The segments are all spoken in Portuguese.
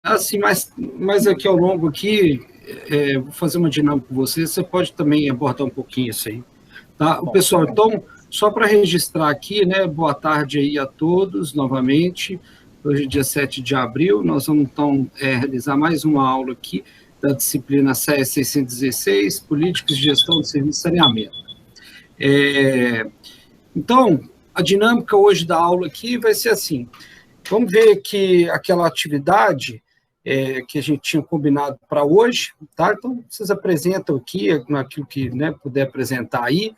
Assim, mas aqui ao longo aqui, vou fazer uma dinâmica com você, você pode também abordar um pouquinho isso aí. Tá? O Bom, pessoal, então, só para registrar aqui, né, boa tarde aí a todos, novamente. Hoje, dia 7 de abril, nós vamos, então, realizar mais uma aula aqui da disciplina CE 616, Políticas de Gestão de Serviço de Saneamento. Então, a dinâmica hoje da aula aqui vai ser assim, vamos ver que aquela atividade que a gente tinha combinado para hoje, tá? Então, vocês apresentam aqui, naquilo que, né, puder apresentar aí,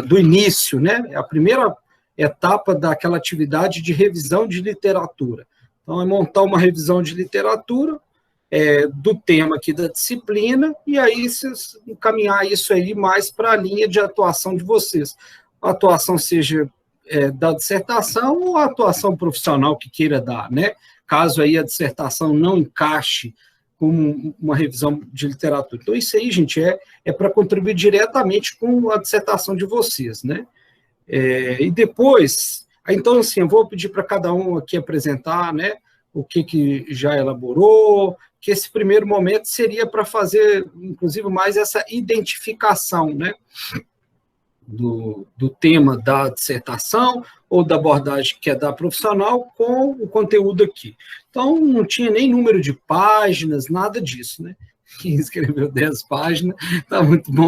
do início, né? A primeira etapa daquela atividade de revisão de literatura. Então, é montar uma revisão de literatura do tema aqui da disciplina, e aí vocês encaminhar isso aí mais para a linha de atuação de vocês. A atuação seja da dissertação ou a atuação profissional que queira dar, né? Caso aí a dissertação não encaixe com uma revisão de literatura. Então, isso aí, gente, é para contribuir diretamente com a dissertação de vocês, né? E depois, então, assim, eu vou pedir para cada um aqui apresentar, né, o que já elaborou, que esse primeiro momento seria para fazer, inclusive, mais essa identificação, né, do tema da dissertação ou da abordagem que é da profissional com o conteúdo aqui. Então, não tinha nem número de páginas, nada disso, né? Quem escreveu 10 páginas está muito bom,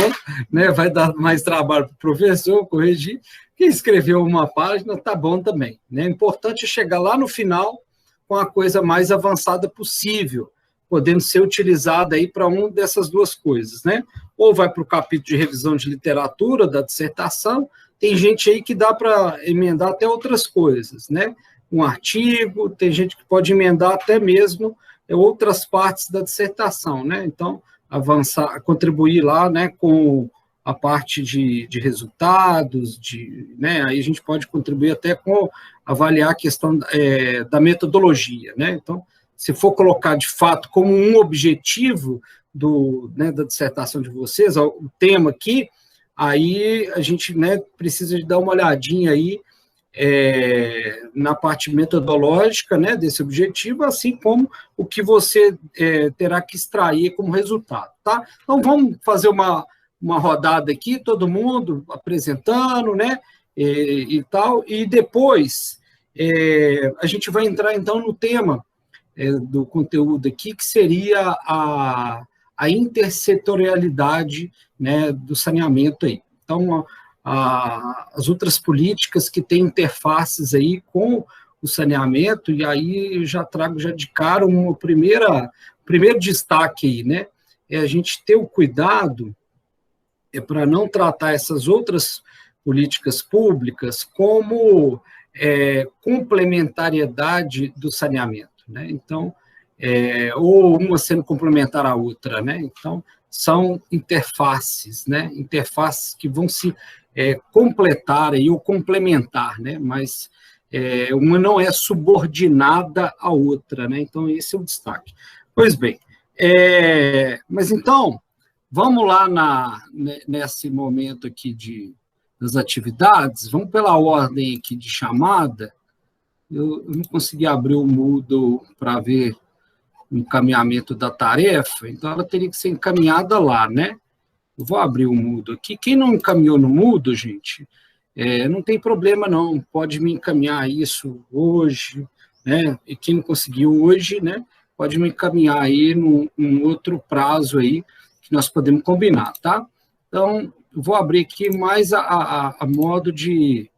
né? Vai dar mais trabalho para o professor corrigir. Quem escreveu uma página está bom também, né? O importante é chegar lá no final com a coisa mais avançada possível, podendo ser utilizada aí para uma dessas duas coisas, né? Ou vai para o capítulo de revisão de literatura da dissertação, tem gente aí que dá para emendar até outras coisas, né? Um artigo, tem gente que pode emendar até mesmo outras partes da dissertação, né? Então, avançar, contribuir lá, né, com a parte de resultados, né? Aí a gente pode contribuir até com avaliar a questão da metodologia, né? Então, se for colocar de fato como um objetivo né, da dissertação de vocês, o tema aqui, aí a gente, né, precisa de dar uma olhadinha aí na parte metodológica, né, desse objetivo, assim como o que você terá que extrair como resultado, tá? Então, vamos fazer uma rodada aqui, todo mundo apresentando, né, e tal, e depois a gente vai entrar, então, no tema do conteúdo aqui, que seria a intersetorialidade, né, do saneamento aí. Então, as outras políticas que têm interfaces aí com o saneamento, e aí já trago já de cara primeiro destaque aí, né, é a gente ter o cuidado para não tratar essas outras políticas públicas como complementariedade do saneamento, né? Então, ou uma sendo complementar à outra, né? Então, são interfaces, né? Interfaces que vão se completar aí, ou complementar, né? Mas uma não é subordinada à outra, né? Então, esse é o destaque. Pois bem, mas então, vamos lá nesse momento aqui das atividades, vamos pela ordem aqui de chamada. Eu não consegui abrir o Moodle para ver o encaminhamento da tarefa, então ela teria que ser encaminhada lá, né? Eu vou abrir o Moodle aqui. Quem não encaminhou no Moodle, gente, não tem problema não, pode me encaminhar isso hoje, né? E quem não conseguiu hoje, né, pode me encaminhar aí num outro prazo aí, que nós podemos combinar, tá? Então, eu vou abrir aqui mais a modo de...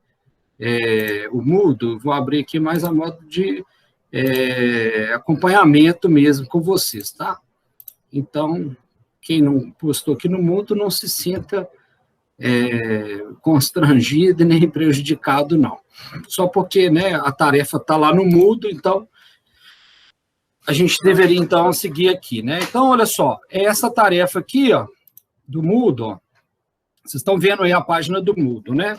o Moodle, vou abrir aqui mais a modo de acompanhamento mesmo com vocês, tá? Então, quem não postou aqui no Moodle, não se sinta constrangido nem prejudicado, não. Só porque, né, a tarefa está lá no Moodle, então a gente deveria, então, seguir aqui, né? Então, olha só, essa tarefa aqui, ó, do Moodle, ó, vocês estão vendo aí a página do Moodle, né?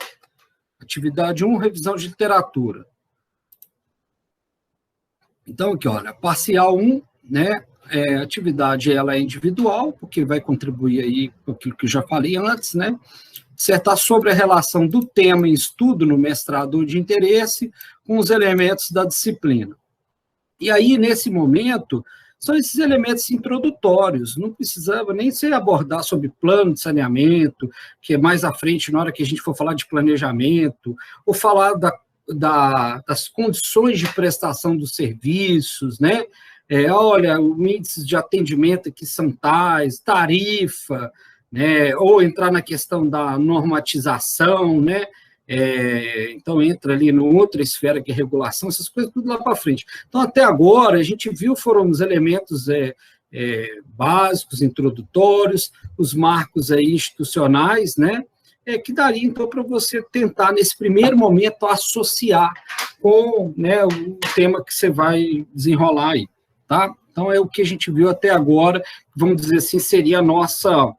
Atividade 1, revisão de literatura. Então, aqui, olha, parcial 1, né? A atividade ela é individual, porque vai contribuir aí com aquilo que eu já falei antes, né? Dissertar sobre a relação do tema em estudo no mestrado de interesse com os elementos da disciplina. E aí, nesse momento, são esses elementos introdutórios, não precisava nem se abordar sobre plano de saneamento, que é mais à frente, na hora que a gente for falar de planejamento, ou falar das condições de prestação dos serviços, né? Olha, os índices de atendimento aqui são tais, tarifa, né? Ou entrar na questão da normatização, né? Então, entra ali numa outra esfera que é regulação, essas coisas tudo lá para frente. Então, até agora, a gente viu, foram os elementos básicos, introdutórios, os marcos aí institucionais, né? Que daria, então, para você tentar, nesse primeiro momento, associar com, né, o tema que você vai desenrolar aí, tá? Então, é o que a gente viu até agora, vamos dizer assim, seria a nossa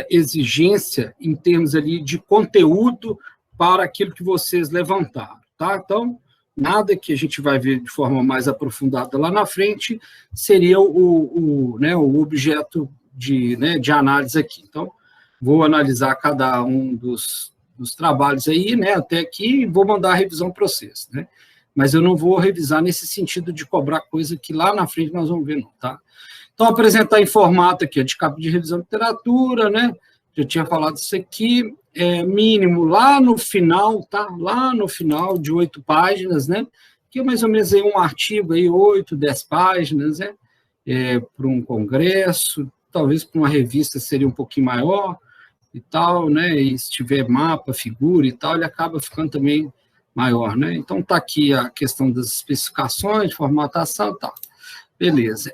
exigência em termos ali de conteúdo para aquilo que vocês levantaram, tá? Então, nada que a gente vai ver de forma mais aprofundada lá na frente seria o objeto de análise aqui. Então, vou analisar cada um dos trabalhos aí, né, até aqui, e vou mandar a revisão para vocês, né? Mas eu não vou revisar nesse sentido de cobrar coisa que lá na frente nós vamos ver, não, tá? Então, apresentar em formato aqui, de capa de revisão de literatura, né? Já tinha falado isso aqui, mínimo lá no final, tá? Lá no final de 8 páginas, né? Que é mais ou menos aí um artigo aí, 8, 10 páginas, né? Para um congresso, talvez para uma revista seria um pouquinho maior e tal, né? E se tiver mapa, figura e tal, ele acaba ficando também maior, né? Então, está aqui a questão das especificações, formatação e tal. Beleza.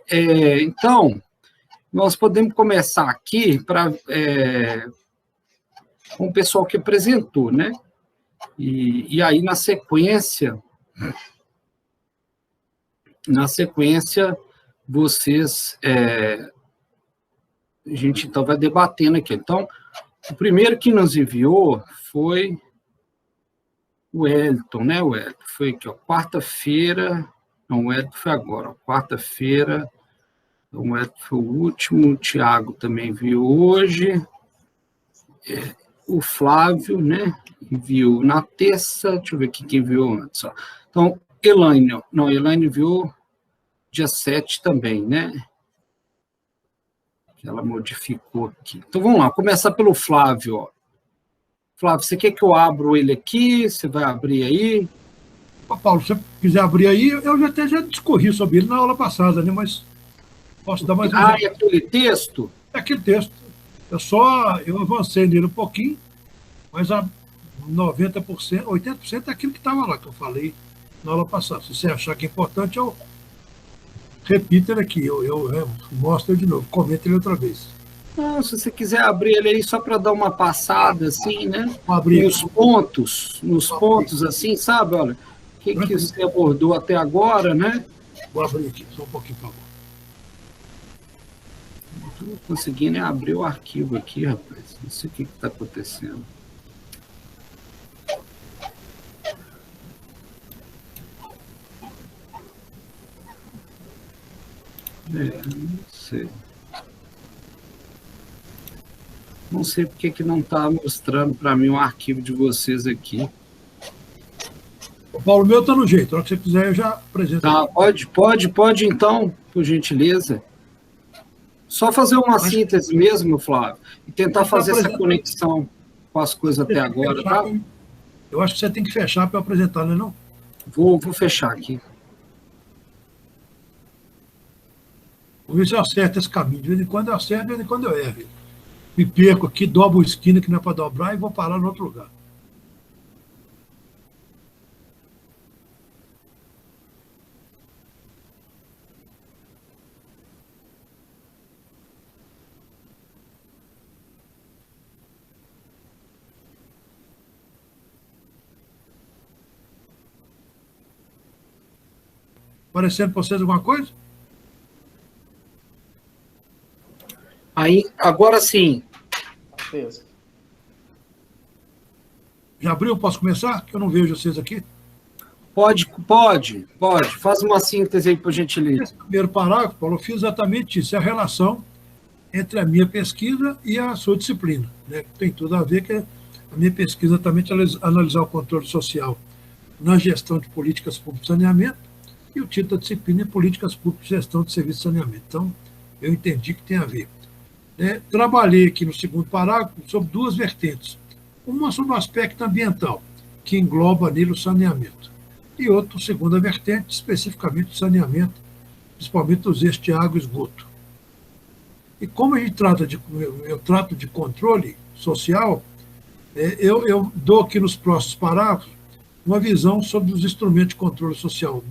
Então, nós podemos começar aqui com o pessoal que apresentou, né? E aí, na sequência, vocês... a gente, então, vai debatendo aqui. Então, o primeiro que nos enviou foi o Wellington, né? O Wellington foi aqui, ó, quarta-feira... Não, o Edson foi agora, quarta-feira, o Edson foi o último, o Tiago também viu hoje, o Flávio, né, enviou na terça, deixa eu ver quem enviou antes, ó. Então, Elaine viu dia 7 também, né, que ela modificou aqui. Então, vamos lá, começar pelo Flávio, ó. Flávio, você quer que eu abra ele aqui? Você vai abrir aí? Paulo, se você quiser abrir aí, eu já discorri sobre ele na aula passada, né? Mas posso dar mais é aquele texto? É aquele texto. Eu avancei nele um pouquinho, mas a 90%, 80% é aquilo que estava lá, que eu falei na aula passada. Se você achar que é importante, eu repito ele aqui, eu mostro ele de novo, comento ele outra vez. Não, se você quiser abrir ele aí só para dar uma passada, assim, né? Vou abrir nos pontos, assim, sabe? Olha, o que você abordou até agora, né? Vou abrir aqui, só um pouquinho, por favor. Não estou conseguindo abrir o arquivo aqui, rapaz. Não sei o que está acontecendo. Não sei. Não sei porque que não está mostrando para mim o arquivo de vocês aqui. O Paulo, meu está no jeito. Na hora que você quiser, eu já apresento. Tá, pode então, por gentileza. Só fazer uma síntese mesmo, Flávio, e tentar fazer essa conexão com as coisas até agora, tá? Eu acho que você tem que fechar para eu apresentar, não é não? Vou fechar aqui. Vou ver se eu acerto esse caminho. De vez em quando eu acerto, de vez em quando eu erro. Me perco aqui, dobro a esquina que não é para dobrar e vou parar no outro lugar. Aparecendo para vocês alguma coisa? Aí, agora sim. Já abriu? Posso começar? Que eu não vejo vocês aqui. Pode. Faz uma síntese aí, por gentileza. Esse primeiro parágrafo, Paulo, eu fiz exatamente isso. É a relação entre a minha pesquisa e a sua disciplina, né? Tem tudo a ver, que a minha pesquisa também é analisar o controle social na gestão de políticas públicas de saneamento, e o título da disciplina é Políticas Públicas de Gestão de Serviços de Saneamento. Então, eu entendi que tem a ver. Trabalhei aqui no segundo parágrafo sobre duas vertentes. Uma sobre o aspecto ambiental, que engloba nele o saneamento, e outra, segunda vertente, especificamente o saneamento, principalmente dos eixos de água e esgoto. E como a gente eu trato de controle social, eu dou aqui nos próximos parágrafos uma visão sobre os instrumentos de controle social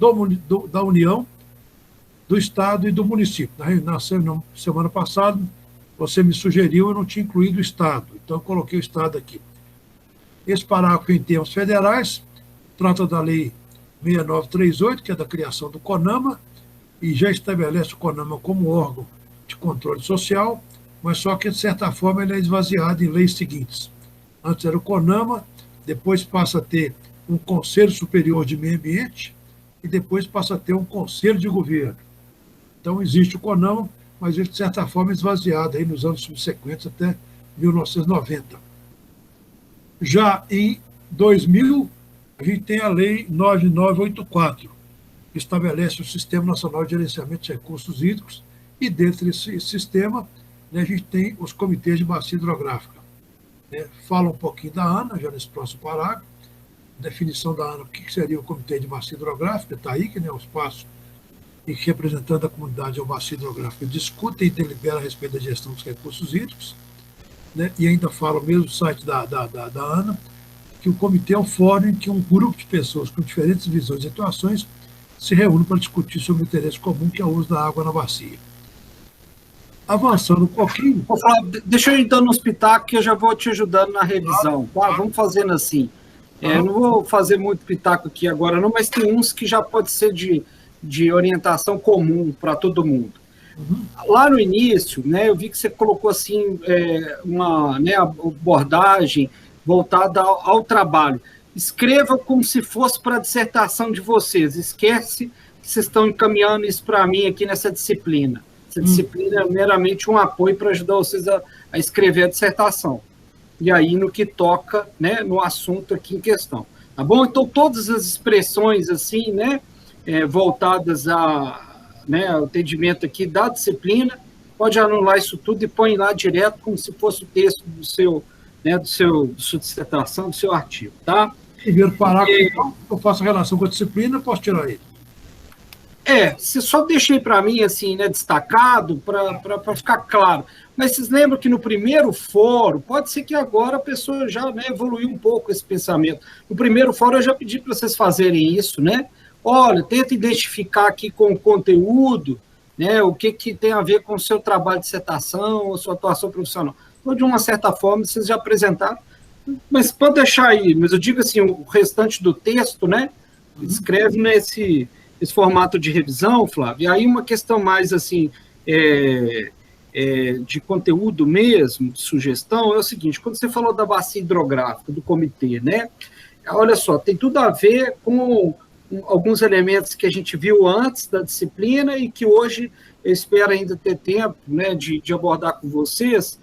da União, do Estado e do município. Na semana passada, você me sugeriu, eu não tinha incluído o Estado, então eu coloquei o Estado aqui. Esse parágrafo, em termos federais, trata da Lei 6938, que é da criação do CONAMA, e já estabelece o CONAMA como órgão de controle social, mas só que, de certa forma, ele é esvaziado em leis seguintes. Antes era o CONAMA, depois passa a ter um Conselho Superior de Meio Ambiente e depois passa a ter um Conselho de Governo. Então, existe o CONAMA, mas ele, de certa forma, é esvaziado aí nos anos subsequentes até 1990. Já em 2000, a gente tem a Lei 9984, que estabelece o Sistema Nacional de Gerenciamento de Recursos Hídricos, e dentro desse sistema, a gente tem os comitês de bacia hidrográfica. Fala um pouquinho da ANA, já nesse próximo parágrafo, definição da ANA, o que seria o Comitê de Bacia Hidrográfica, está aí, que é o espaço em que representando a comunidade ou bacia hidrográfica discutem e deliberam a respeito da gestão dos recursos hídricos, e ainda fala o mesmo site da ANA, que o comitê é um fórum em que um grupo de pessoas com diferentes visões e atuações se reúne para discutir sobre o interesse comum, que é o uso da água na bacia. Avançando um pouquinho... Deixa eu então no pitaco, que eu já vou te ajudando na revisão. Tá? Vamos fazendo assim. Não vou fazer muito pitaco aqui agora, não, mas tem uns que já pode ser de orientação comum para todo mundo. Lá no início, eu vi que você colocou assim, uma abordagem voltada ao trabalho. Escreva como se fosse para a dissertação de vocês. Esquece que vocês estão encaminhando isso para mim aqui nessa disciplina. Essa disciplina é meramente um apoio para ajudar vocês a escrever a dissertação. E aí, no que toca, no assunto aqui em questão. Tá bom? Então, todas as expressões assim, voltadas ao atendimento aqui da disciplina, pode anular isso tudo e põe lá direto como se fosse o texto da sua dissertação, do seu artigo, tá? Primeiro parágrafo, então, eu faço a relação com a disciplina, posso tirar ele? Você só deixei para mim, assim, destacado, para ficar claro. Mas vocês lembram que no primeiro fórum, pode ser que agora a pessoa já evoluiu um pouco esse pensamento. No primeiro fórum eu já pedi para vocês fazerem isso, Olha, tenta identificar aqui com o conteúdo, o que tem a ver com o seu trabalho de dissertação ou sua atuação profissional. Então, de uma certa forma, vocês já apresentaram, mas pode deixar aí, mas eu digo assim, o restante do texto, escreve nesse formato de revisão, Flávio. E aí uma questão mais assim, de conteúdo mesmo, de sugestão, é o seguinte: quando você falou da bacia hidrográfica, do comitê, olha só, tem tudo a ver com alguns elementos que a gente viu antes da disciplina e que hoje eu espero ainda ter tempo de abordar com vocês,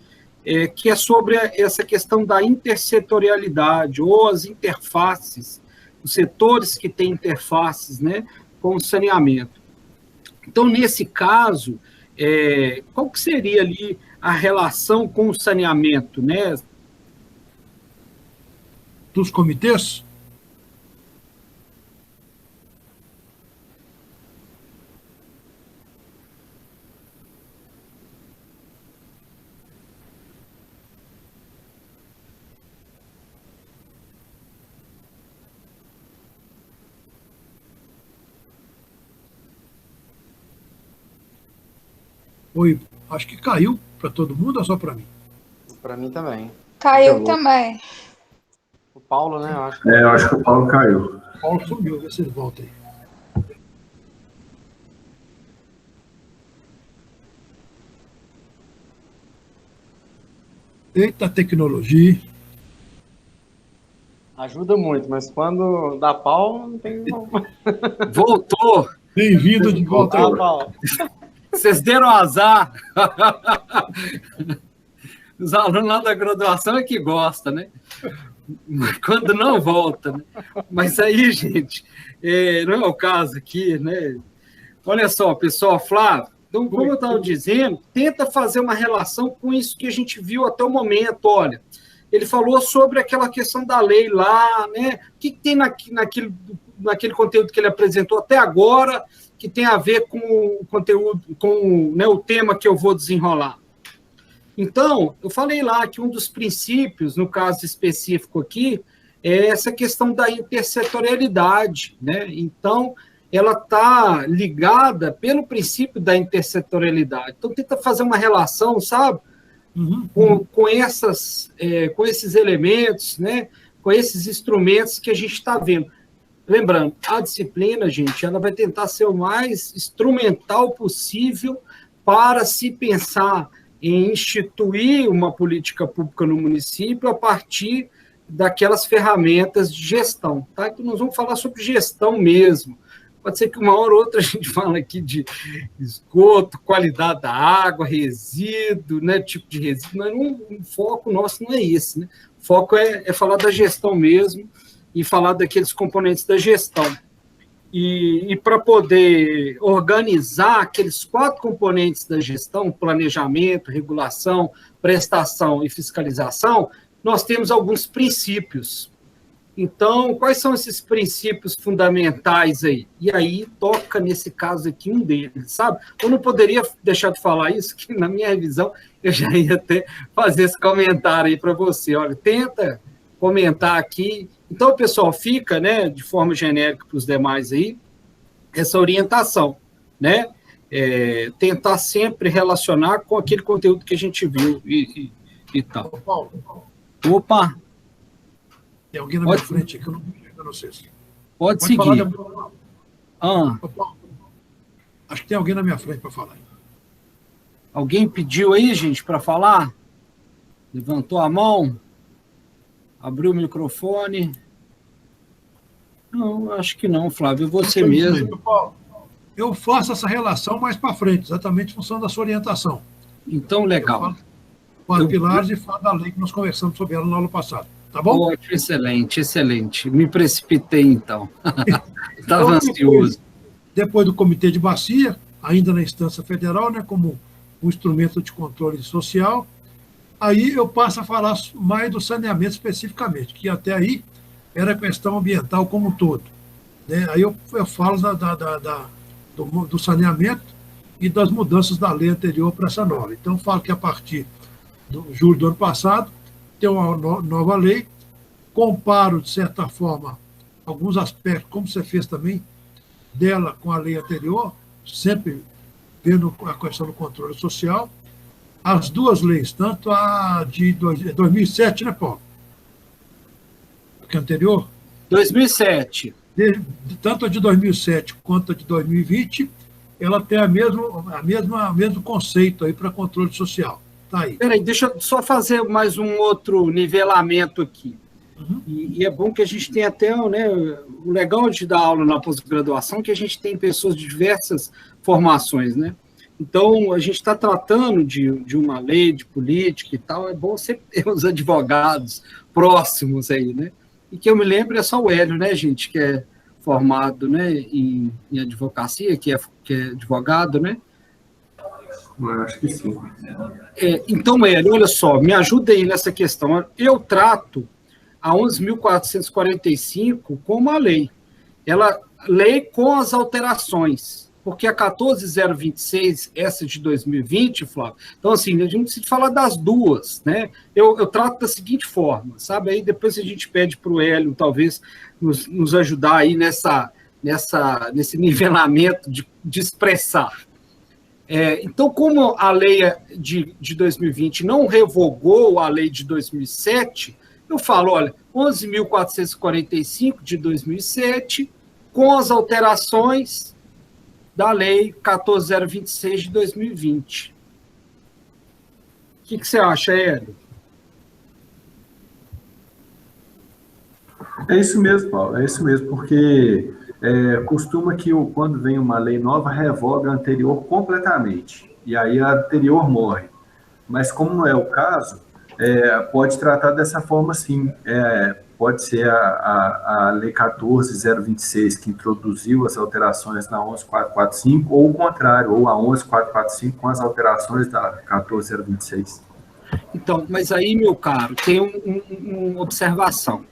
que é sobre essa questão da intersetorialidade ou as interfaces, os setores que têm interfaces, com o saneamento. Então, nesse caso, qual que seria ali a relação com o saneamento, Dos comitês? Oi, acho que caiu para todo mundo ou só para mim? Para mim também. Caiu também. O Paulo, né? Eu acho. Eu acho que o Paulo caiu. O Paulo sumiu, vê se ele volta aí. Eita, tecnologia. Ajuda muito, mas quando dá pau, não tem como. Voltou! Bem-vindo de volta aí. Paulo. Vocês deram azar. Os alunos lá da graduação é que gostam, Quando não volta, Mas aí, gente, não é o caso aqui, né? Olha só, pessoal, Flávio, então, como eu estava dizendo, tenta fazer uma relação com isso que a gente viu até o momento. Olha, ele falou sobre aquela questão da lei lá, né? O que tem naquele conteúdo que ele apresentou até agora que tem a ver com o conteúdo, com, né, o tema que eu vou desenrolar. Então, eu falei lá que um dos princípios, no caso específico aqui, é essa questão da intersetorialidade, né? Então, ela está ligada pelo princípio da intersetorialidade. Então, tenta fazer uma relação, sabe, com esses elementos, né? Com esses instrumentos que a gente está vendo. Lembrando, a disciplina, gente, ela vai tentar ser o mais instrumental possível para se pensar em instituir uma política pública no município a partir daquelas ferramentas de gestão, tá? Então, nós vamos falar sobre gestão mesmo. Pode ser que uma hora ou outra a gente fala aqui de esgoto, qualidade da água, resíduo, né, tipo de resíduo, mas o foco nosso não é esse, né? O foco é falar da gestão mesmo e falar daqueles componentes da gestão. E para poder organizar aqueles 4 componentes da gestão, planejamento, regulação, prestação e fiscalização, nós temos alguns princípios. Então, quais são esses princípios fundamentais aí? E aí toca, nesse caso aqui, um deles, sabe? Eu não poderia deixar de falar isso, que na minha revisão eu já ia até fazer esse comentário aí para você. Olha, tenta comentar aqui. Então, pessoal, fica, né, de forma genérica para os demais aí, essa orientação, né? Tentar sempre relacionar com aquele conteúdo que a gente viu e tal. Paulo. Opa! Tem alguém na minha frente aqui, eu não sei se... Pode seguir. Acho que tem alguém na minha frente para falar. Alguém pediu aí, gente, para falar? Levantou a mão? Abriu o microfone? Não, acho que não, Flávio. Você mesmo. Eu faço essa relação mais para frente, exatamente em função da sua orientação. Então, legal. Quatro pilares e falo da lei que nós conversamos sobre ela na aula passada. Tá bom? Ótimo, excelente, excelente. Me precipitei, então. Estava ansioso. Depois do Comitê de Bacia, ainda na instância federal, né, como um instrumento de controle social, aí eu passo a falar mais do saneamento especificamente, que até aí era questão ambiental como um todo, né? Aí eu falo do saneamento e das mudanças da lei anterior para essa nova. Então, eu falo que a partir de julho do ano passado, tem uma nova lei, comparo, de certa forma, alguns aspectos, como você fez também, dela com a lei anterior, sempre vendo a questão do controle social. As duas leis, tanto a de 2007, né, Paulo? A anterior? 2007. Tanto a de 2007 quanto a de 2020, ela tem o mesmo conceito aí para controle social. Tá aí. Peraí, deixa eu só fazer mais um outro nivelamento aqui. E é bom que a gente tenha até, né, o legal de dar aula na pós-graduação é que a gente tem pessoas de diversas formações, né? Então, a gente está tratando de uma lei, de política e tal, é bom sempre ter os advogados próximos aí, né? E que eu me lembro é só o Hélio, né, gente, que é formado, né, em advocacia, que é advogado, né? Eu acho que sim. Então, Hélio, olha só, me ajuda aí nessa questão. Eu trato a 11.445 como uma lei. Lei com as alterações, porque a 14.026, essa de 2020, Flávio, então, assim, a gente precisa falar das duas, né? Eu trato da seguinte forma, sabe? Aí depois a gente pede para o Hélio, talvez, nos ajudar aí nesse nivelamento de expressar. Então, como a lei de 2020 não revogou a lei de 2007, eu falo, olha, 11.445 de 2007, com as alterações da lei 14.026 de 2020. O que você acha, Hélio? É isso mesmo, Paulo, é isso mesmo, porque costuma que quando vem uma lei nova, revoga a anterior completamente, e aí a anterior morre. Mas como não é o caso, pode tratar dessa forma sim. pode ser a Lei 14.026, que introduziu as alterações na 11.445, ou o contrário, ou a 11.445 com as alterações da 14.026. Então, mas aí, meu caro, tem uma observação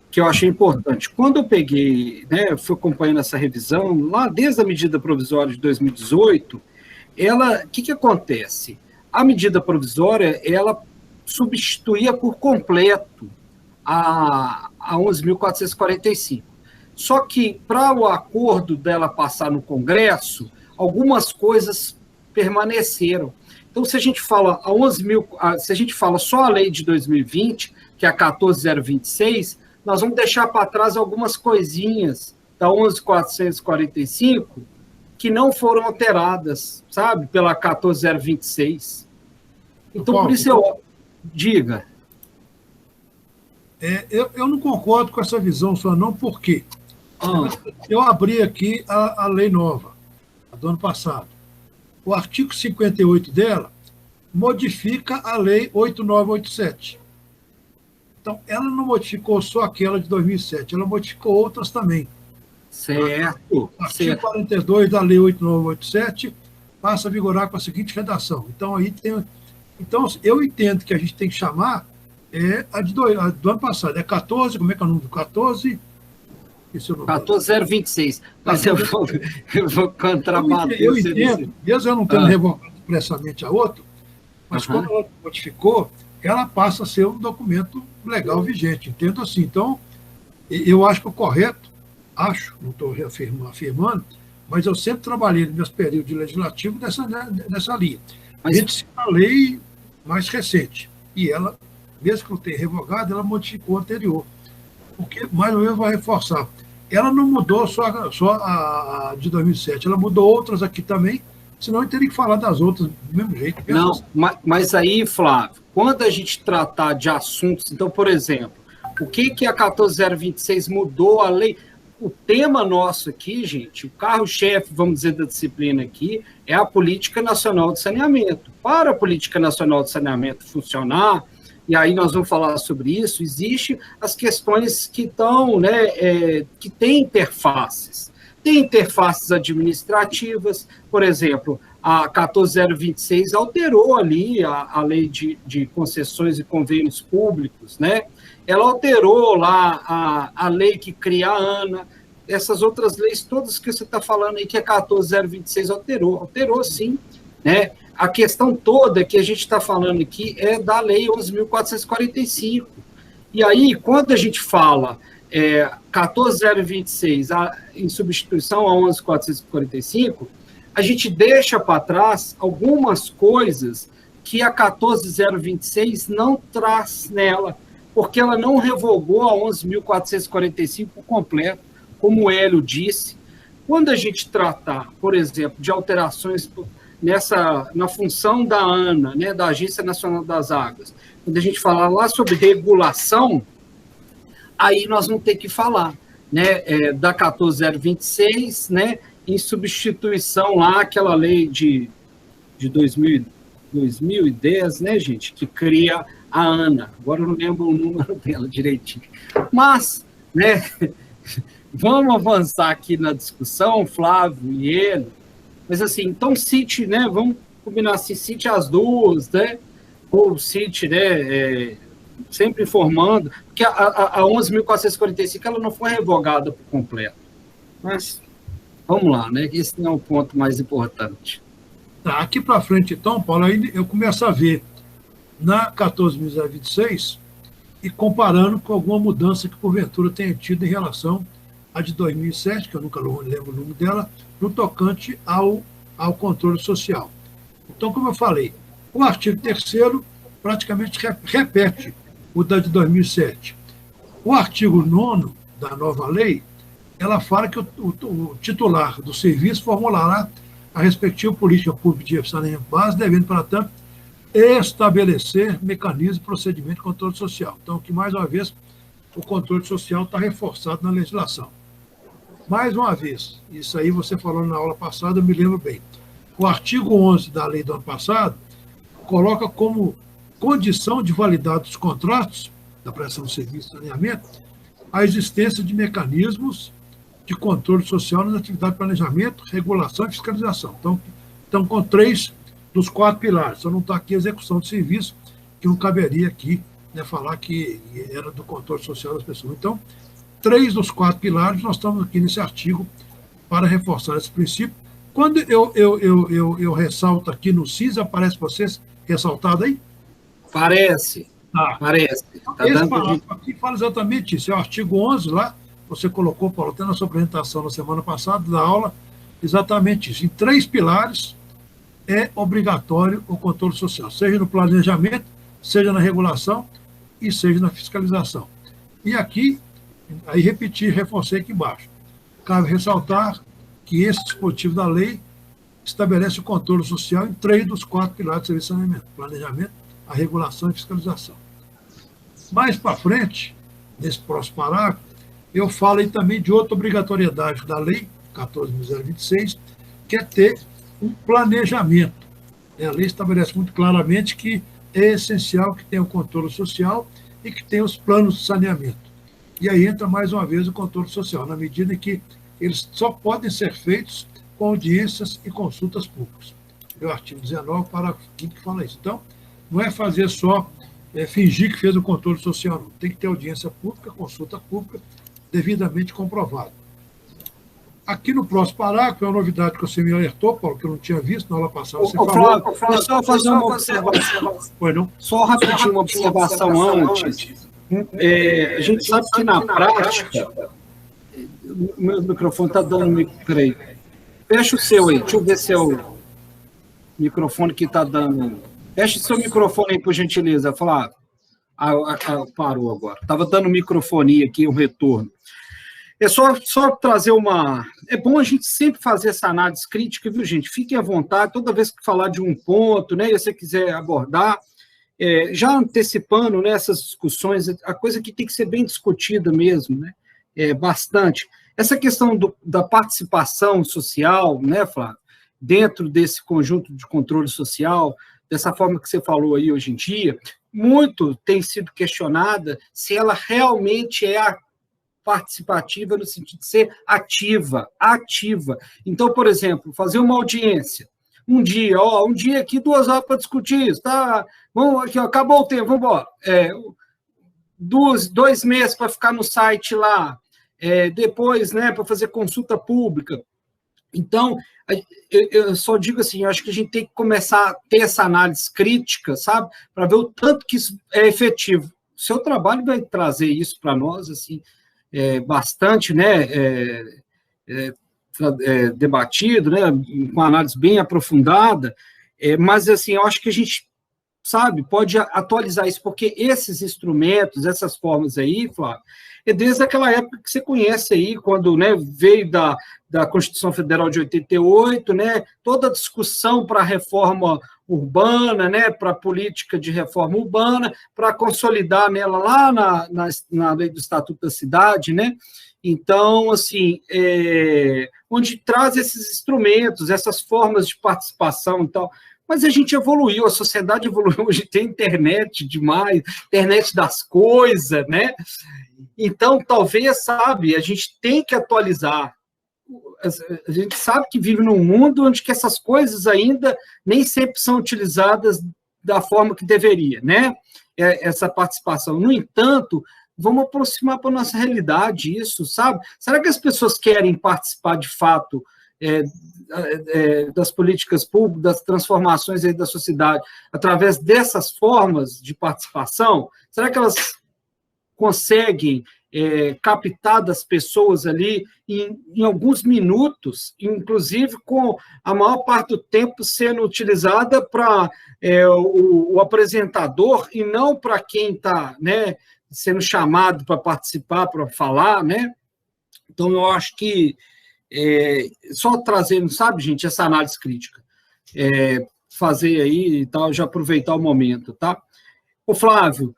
que eu achei importante. Quando eu peguei, né, fui acompanhando essa revisão, lá desde a medida provisória de 2018, o que acontece? A medida provisória, ela substituía por completo a 11.445. Só que, para o acordo dela passar no Congresso, algumas coisas permaneceram. Então, se a gente fala se a gente fala só a lei de 2020, que é a 14.026, nós vamos deixar para trás algumas coisinhas da 11.445 que não foram alteradas, sabe, pela 14.026. Então, Paulo, por isso eu diga. Eu não concordo com essa visão sua, não, por quê? Eu abri aqui a lei nova, a do ano passado. O artigo 58 dela modifica a lei 8.987. Então, ela não modificou só aquela de 2007, ela modificou outras também. Certo. O artigo 42 da lei 8.987 passa a vigorar com a seguinte redação. Então, eu entendo que a gente tem que chamar a do ano passado. É 14, como é que é o número do 14? 14.026. Mas eu vou contrabater. Eu entendo, mesmo eu não tendo revogado expressamente a outra, mas quando ela modificou, ela passa a ser um documento legal vigente. Entendo assim. Então, eu acho que o correto, não estou afirmando, mas eu sempre trabalhei nos meus períodos de legislativo nessa linha. A gente tem uma lei mais recente, e ela, mesmo que não tenha revogado, ela modificou a anterior. Porque, mais ou menos, vai reforçar. Ela não mudou só a de 2007, ela mudou outras aqui também, senão eu teria que falar das outras do mesmo jeito. Não, mas aí, Flávio, quando a gente tratar de assuntos, então, por exemplo, o que a 14.026 mudou a lei? O tema nosso aqui, gente, o carro-chefe, vamos dizer, da disciplina aqui, é a Política Nacional de Saneamento. Para a Política Nacional de Saneamento funcionar, e aí nós vamos falar sobre isso, existem as questões que estão, né, que têm interfaces. Tem interfaces administrativas, por exemplo, a 14.026 alterou ali a lei de concessões e convênios públicos, né? Ela alterou lá a lei que cria a ANA, essas outras leis todas que você está falando aí, que a 14.026 alterou sim, né? A questão toda que a gente está falando aqui é da lei 11.445. E aí, quando a gente fala 14.026 em substituição a 11.445, a gente deixa para trás algumas coisas que a 14.026 não traz nela, porque ela não revogou a 11.445 completo, como o Hélio disse. Quando a gente tratar, por exemplo, de alterações na função da ANA, né, da Agência Nacional das Águas, quando a gente falar lá sobre regulação, aí nós vamos ter que falar, né, da 14.026, né, em substituição lá àquela lei de 2010, né, gente, que cria a ANA. Agora eu não lembro o número dela direitinho. Mas, né, vamos avançar aqui na discussão, Flávio e ele. Mas assim, então cite, né, vamos combinar assim, cite as duas, né, ou cite, né, sempre informando, porque a 11.445 ela não foi revogada por completo. Mas vamos lá, né? Esse não é o ponto mais importante. Tá, aqui para frente, então, Paulo, aí eu começo a ver na 14.026 e comparando com alguma mudança que porventura tenha tido em relação à de 2007, que eu nunca lembro o nome dela, no tocante ao controle social. Então, como eu falei, o artigo 3º praticamente repete o da de 2007. O artigo 9º da nova lei, ela fala que o titular do serviço formulará a respectiva política pública de saneamento básico, devendo, para tanto, estabelecer mecanismo e procedimento de controle social. Então, que, mais uma vez, o controle social está reforçado na legislação. Mais uma vez, isso aí você falou na aula passada, eu me lembro bem. O artigo 11 da lei do ano passado coloca como condição de validade dos contratos da prestação de serviço e saneamento, a existência de mecanismos de controle social nas atividades de planejamento, regulação e fiscalização. Então com 3 dos 4 pilares. Só não está aqui a execução de serviço, que não caberia aqui, né, falar que era do controle social das pessoas. Então, 3 dos 4 pilares, nós estamos aqui nesse artigo para reforçar esse princípio. Quando eu ressalto aqui no CIS, aparece para vocês ressaltado aí? Parece. Parece. Tá esse parágrafo aqui fala exatamente isso. É o artigo 11 lá, você colocou, Paulo, até na sua apresentação na semana passada, da aula, exatamente isso. Em 3 pilares é obrigatório o controle social, seja no planejamento, seja na regulação e seja na fiscalização. E aqui, aí repeti, reforcei aqui embaixo. Cabe ressaltar que esse dispositivo da lei estabelece o controle social em 3 dos 4 pilares de serviço de saneamento: planejamento, a regulação e fiscalização. Mais para frente, nesse próximo parágrafo, eu falo aí também de outra obrigatoriedade da lei 14.026, que é ter um planejamento. A lei estabelece muito claramente que é essencial que tenha o controle social e que tenha os planos de saneamento. E aí entra mais uma vez o controle social, na medida em que eles só podem ser feitos com audiências e consultas públicas. É o artigo 19, parágrafo 5º, que fala isso. Então, não é fazer só fingir que fez o controle social, não. Tem que ter audiência pública, consulta pública, devidamente comprovada. Aqui no próximo parágrafo, é uma novidade que você me alertou, Paulo, que eu não tinha visto na aula passada. Você Flávio, só fazer uma observação. Foi, não? Só rapidinho uma observação antes. A gente sabe que na prática, meu microfone está dando... Peraí. Fecha o seu aí, deixa eu ver se é o microfone que está dando... Feche o seu microfone aí, por gentileza, Flávio. Parou agora. Estava dando microfonia aqui, um retorno. É só trazer uma... É bom a gente sempre fazer essa análise crítica, viu, gente? Fiquem à vontade, toda vez que falar de um ponto, né, e você quiser abordar, já antecipando, né, essas discussões, a coisa que tem que ser bem discutida mesmo, né, bastante. Essa questão da participação social, né, Flávio, dentro desse conjunto de controle social, dessa forma que você falou aí hoje em dia, muito tem sido questionada se ela realmente é participativa no sentido de ser ativa. Então, por exemplo, fazer uma audiência, um dia aqui, 2 horas para discutir isso, tá? Vamos aqui, acabou o tempo, vamos embora. 2 meses para ficar no site lá, depois, né, para fazer consulta pública. Então, eu só digo assim, eu acho que a gente tem que começar a ter essa análise crítica, sabe, para ver o tanto que isso é efetivo. O seu trabalho vai trazer isso para nós, assim, bastante, né, debatido, né, com análise bem aprofundada, mas, assim, eu acho que a gente, sabe, pode atualizar isso, porque esses instrumentos, essas formas aí, Flávio, é desde aquela época que você conhece aí, quando, né, veio da Constituição Federal de 88, né, toda a discussão para a reforma urbana, né, para a política de reforma urbana, para consolidar nela lá na lei do Estatuto da Cidade, né? Então, assim, onde traz esses instrumentos, essas formas de participação e tal. Mas a gente evoluiu, a sociedade evoluiu, hoje tem internet demais, internet das coisas, né? Então, talvez, sabe, a gente tem que atualizar. A gente sabe que vive num mundo onde que essas coisas ainda nem sempre são utilizadas da forma que deveria, né? Essa participação. No entanto, vamos aproximar para a nossa realidade isso, sabe? Será que as pessoas querem participar de fato das políticas públicas, das transformações aí da sociedade, através dessas formas de participação? Será que elas conseguem captar das pessoas ali em alguns minutos, inclusive com a maior parte do tempo sendo utilizada para o apresentador e não para quem está, né, sendo chamado para participar, para falar, né? Então, eu acho que só trazendo, sabe, gente, essa análise crítica, fazer aí e tal, já aproveitar o momento, tá? Ô, Flávio,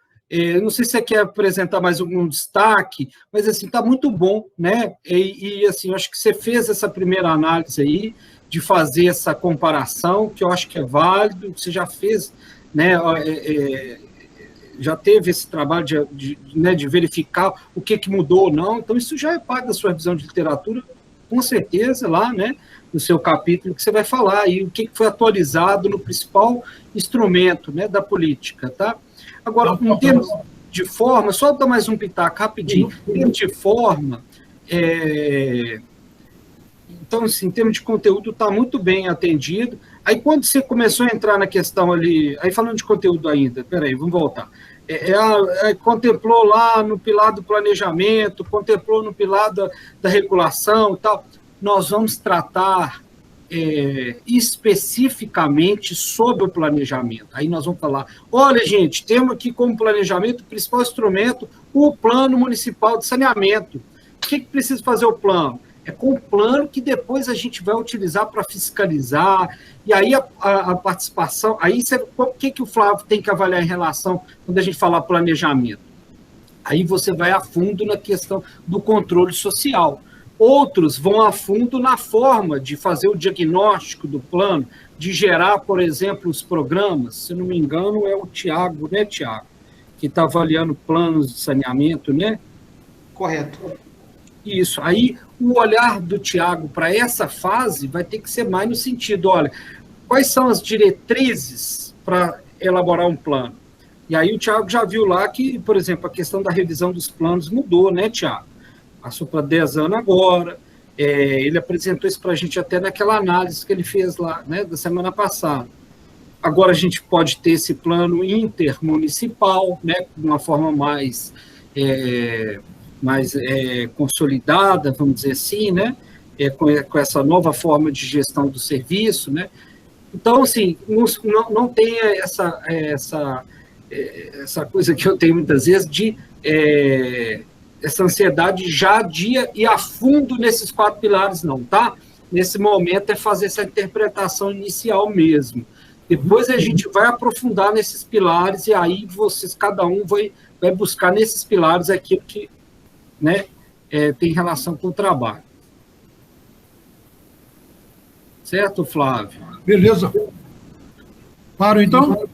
não sei se você quer apresentar mais algum destaque, mas, assim, está muito bom, né? E, assim, eu acho que você fez essa primeira análise aí, de fazer essa comparação, que eu acho que é válido, você já fez, né, já teve esse trabalho né, de verificar o que mudou ou não, então isso já é parte da sua revisão de literatura, com certeza, lá, né, no seu capítulo, que você vai falar aí o que foi atualizado no principal instrumento, né, da política, tá? Agora, em termos de forma, só dar mais um pitaco rapidinho, em termos de forma, então, assim, em termos de conteúdo, está muito bem atendido. Aí, quando você começou a entrar na questão ali, aí falando de conteúdo ainda, peraí, vamos voltar. Contemplou lá no pilar do planejamento, contemplou no pilar da regulação e tal. Nós vamos tratar especificamente sobre o planejamento. Aí nós vamos falar, olha, gente, temos aqui como planejamento o principal instrumento o Plano Municipal de Saneamento. O que precisa fazer o plano? É com o plano que depois a gente vai utilizar para fiscalizar, e aí a participação, aí o que o Flávio tem que avaliar em relação, quando a gente falar planejamento? Aí você vai a fundo na questão do controle social. Outros vão a fundo na forma de fazer o diagnóstico do plano, de gerar, por exemplo, os programas. Se não me engano, é o Tiago, né, Tiago? Que está avaliando planos de saneamento, né? Correto. Isso. Aí, o olhar do Tiago para essa fase vai ter que ser mais no sentido, olha, quais são as diretrizes para elaborar um plano? E aí o Tiago já viu lá que, por exemplo, a questão da revisão dos planos mudou, né, Tiago? Passou para 10 anos agora, ele apresentou isso para a gente até naquela análise que ele fez lá, né, da semana passada. Agora a gente pode ter esse plano intermunicipal, né, de uma forma mais consolidada, vamos dizer assim, né, com essa nova forma de gestão do serviço, né. Então, assim, não tem essa coisa que eu tenho muitas vezes de essa ansiedade já dia e a fundo nesses 4 pilares, não, tá? Nesse momento é fazer essa interpretação inicial mesmo. Depois a gente vai aprofundar nesses pilares e aí vocês, cada um vai buscar nesses pilares aquilo que, né, tem relação com o trabalho. Certo, Flávio? Beleza. Paro, então?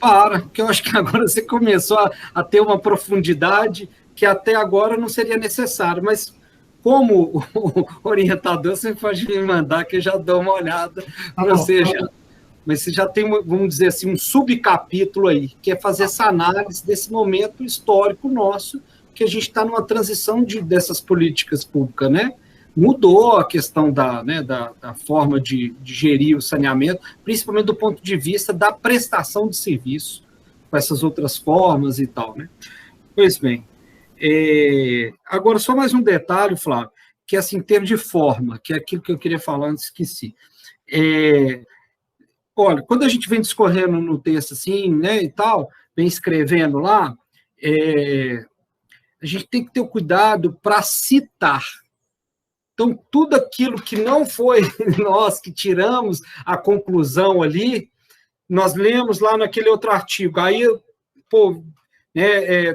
Para, porque eu acho que agora você começou a ter uma profundidade que até agora não seria necessário, mas como o orientador, você pode me mandar que eu já dou uma olhada para você já. Mas você já tem, vamos dizer assim, um subcapítulo aí, que é fazer essa análise desse momento histórico nosso, que a gente está numa transição dessas políticas públicas, né? Mudou a questão da forma de gerir o saneamento, principalmente do ponto de vista da prestação de serviço, com essas outras formas e tal, né? Pois bem, agora só mais um detalhe, Flávio, que é assim, em termos de forma, que é aquilo que eu queria falar antes, esqueci. Olha, quando a gente vem discorrendo no texto assim, né, e tal, vem escrevendo lá, a gente tem que ter o cuidado para citar. Então, tudo aquilo que não foi nós que tiramos a conclusão ali, nós lemos lá naquele outro artigo, aí,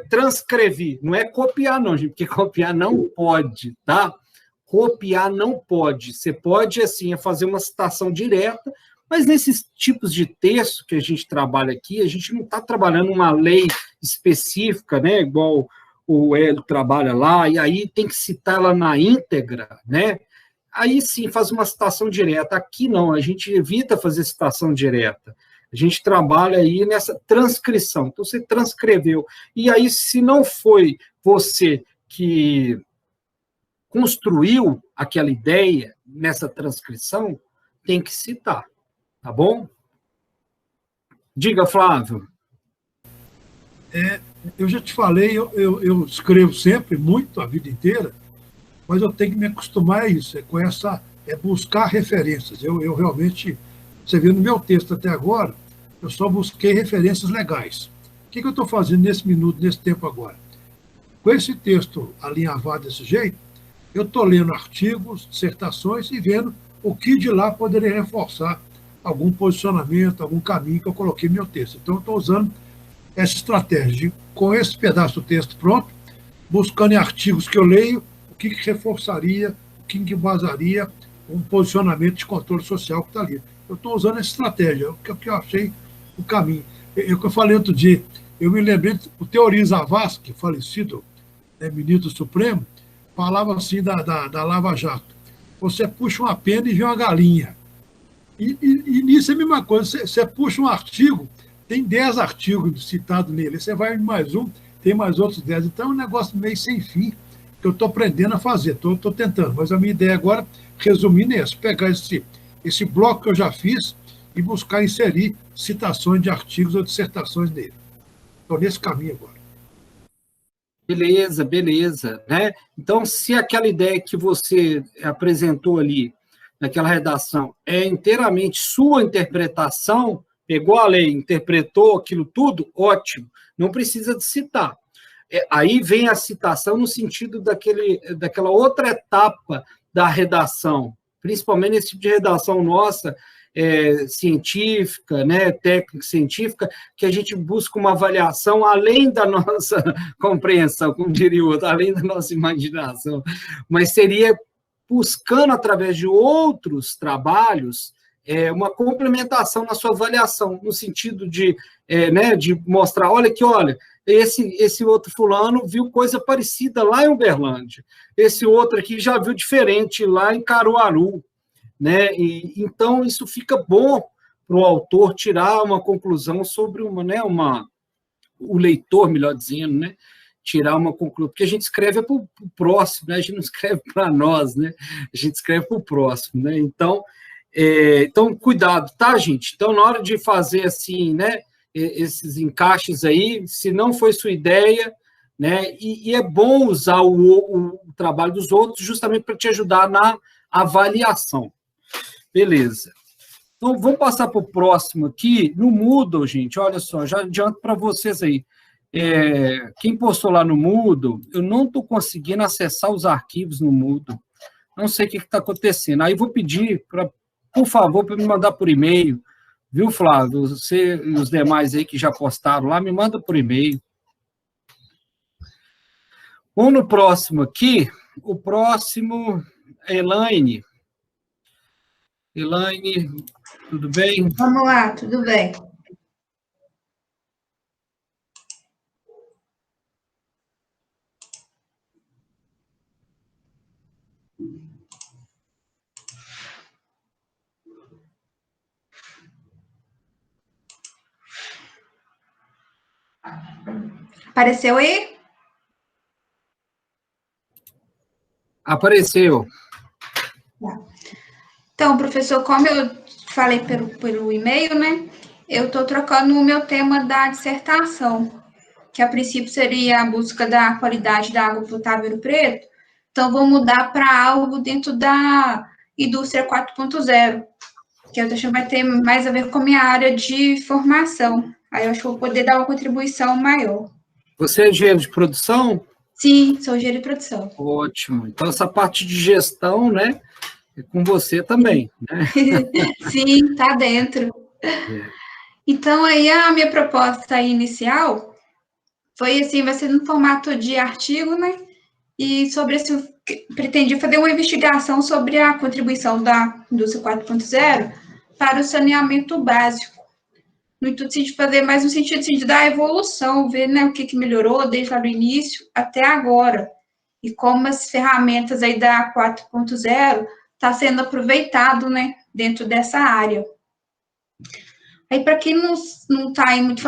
transcrevi, não é copiar não, gente, porque copiar não pode, tá? Copiar não pode, você pode, assim, fazer uma citação direta, mas nesses tipos de texto que a gente trabalha aqui, a gente não está trabalhando uma lei específica, né, igual o Hélio trabalha lá, e aí tem que citar ela na íntegra, né? Aí sim, faz uma citação direta. Aqui não, a gente evita fazer citação direta. A gente trabalha aí nessa transcrição. Então, você transcreveu. E aí, se não foi você que construiu aquela ideia nessa transcrição, tem que citar, tá bom? Diga, Flávio. Eu já te falei, eu escrevo sempre, muito, a vida inteira, mas eu tenho que me acostumar a isso, buscar referências. Eu realmente, você viu no meu texto até agora, eu só busquei referências legais. O que eu estou fazendo nesse minuto, nesse tempo agora? Com esse texto alinhavado desse jeito, eu estou lendo artigos, dissertações e vendo o que de lá poderia reforçar algum posicionamento, algum caminho que eu coloquei no meu texto. Então, eu estou usando essa estratégia, com esse pedaço do texto pronto, buscando em artigos que eu leio, o que reforçaria, o que embasaria um posicionamento de controle social que está ali. Eu estou usando essa estratégia, que eu achei o caminho. Eu falei outro dia, Eu me lembrei, o Teori Zavascki, falecido, ministro Supremo, falava assim da Lava Jato. Você puxa uma pena e vê uma galinha. E nisso é a mesma coisa. Você puxa um artigo, tem 10 artigos citados nele. Você vai em mais um, tem mais outros 10. Então é um negócio meio sem fim que eu estou aprendendo a fazer. Estou tentando. Mas a minha ideia agora, resumindo, é essa: pegar esse bloco que eu já fiz e buscar inserir citações de artigos ou dissertações nele. Estou nesse caminho agora. Beleza, beleza, né? Então, se aquela ideia que você apresentou ali, naquela redação, é inteiramente sua interpretação, pegou a lei, interpretou aquilo tudo, ótimo, não precisa de citar. Aí vem a citação no sentido daquela outra etapa da redação, principalmente nesse tipo de redação nossa, científica, né, técnica científica, que a gente busca uma avaliação além da nossa compreensão, como diria o outro, além da nossa imaginação, mas seria buscando, através de outros trabalhos, uma complementação na sua avaliação, no sentido de mostrar, olha, esse outro fulano viu coisa parecida lá em Uberlândia, esse outro aqui já viu diferente lá em Caruaru, né? Então, isso fica bom para o autor tirar uma conclusão sobre o leitor, melhor dizendo, né? Tirar uma conclusão, porque a gente escreve para o próximo, né? A gente não escreve para nós, né? A gente escreve para o próximo, né? Então, cuidado, tá, gente? Então, na hora de fazer assim, né, esses encaixes aí, se não foi sua ideia, né? E é bom usar o trabalho dos outros justamente para te ajudar na avaliação. Beleza. Então, vamos passar para o próximo aqui. No Moodle, gente, olha só, já adianto para vocês aí. Quem postou lá no Moodle, eu não estou conseguindo acessar os arquivos no Moodle. Não sei o que está acontecendo. Aí vou pedir, por favor, para me mandar por e-mail. Viu, Flávio? Você e os demais aí que já postaram lá, me manda por e-mail. Vamos no próximo aqui. O próximo é Elaine. Elaine, tudo bem? Vamos lá, tudo bem. Apareceu aí? Apareceu. Então, professor, como eu falei pelo e-mail, né? Eu estou trocando o meu tema da dissertação, que a princípio seria a busca da qualidade da água potável em Ouro Preto. Então, vou mudar para algo dentro da indústria 4.0, que eu acho que vai ter mais a ver com a minha área de formação. Aí eu acho que vou poder dar uma contribuição maior. Você é engenheiro de produção? Sim, sou engenheiro de produção. Ótimo. Então, essa parte de gestão, né, é com você também, né? Sim, tá dentro. Então, aí a minha proposta inicial foi assim, vai ser no formato de artigo, né? E sobre esse, pretendi fazer uma investigação sobre a contribuição da indústria 4.0 para o saneamento básico. No intuito de fazer mais no sentido assim, de dar evolução, ver, né, o que melhorou desde lá do início até agora. E como as ferramentas aí da 4.0 está sendo aproveitado, né, dentro dessa área. Aí, para quem não está muito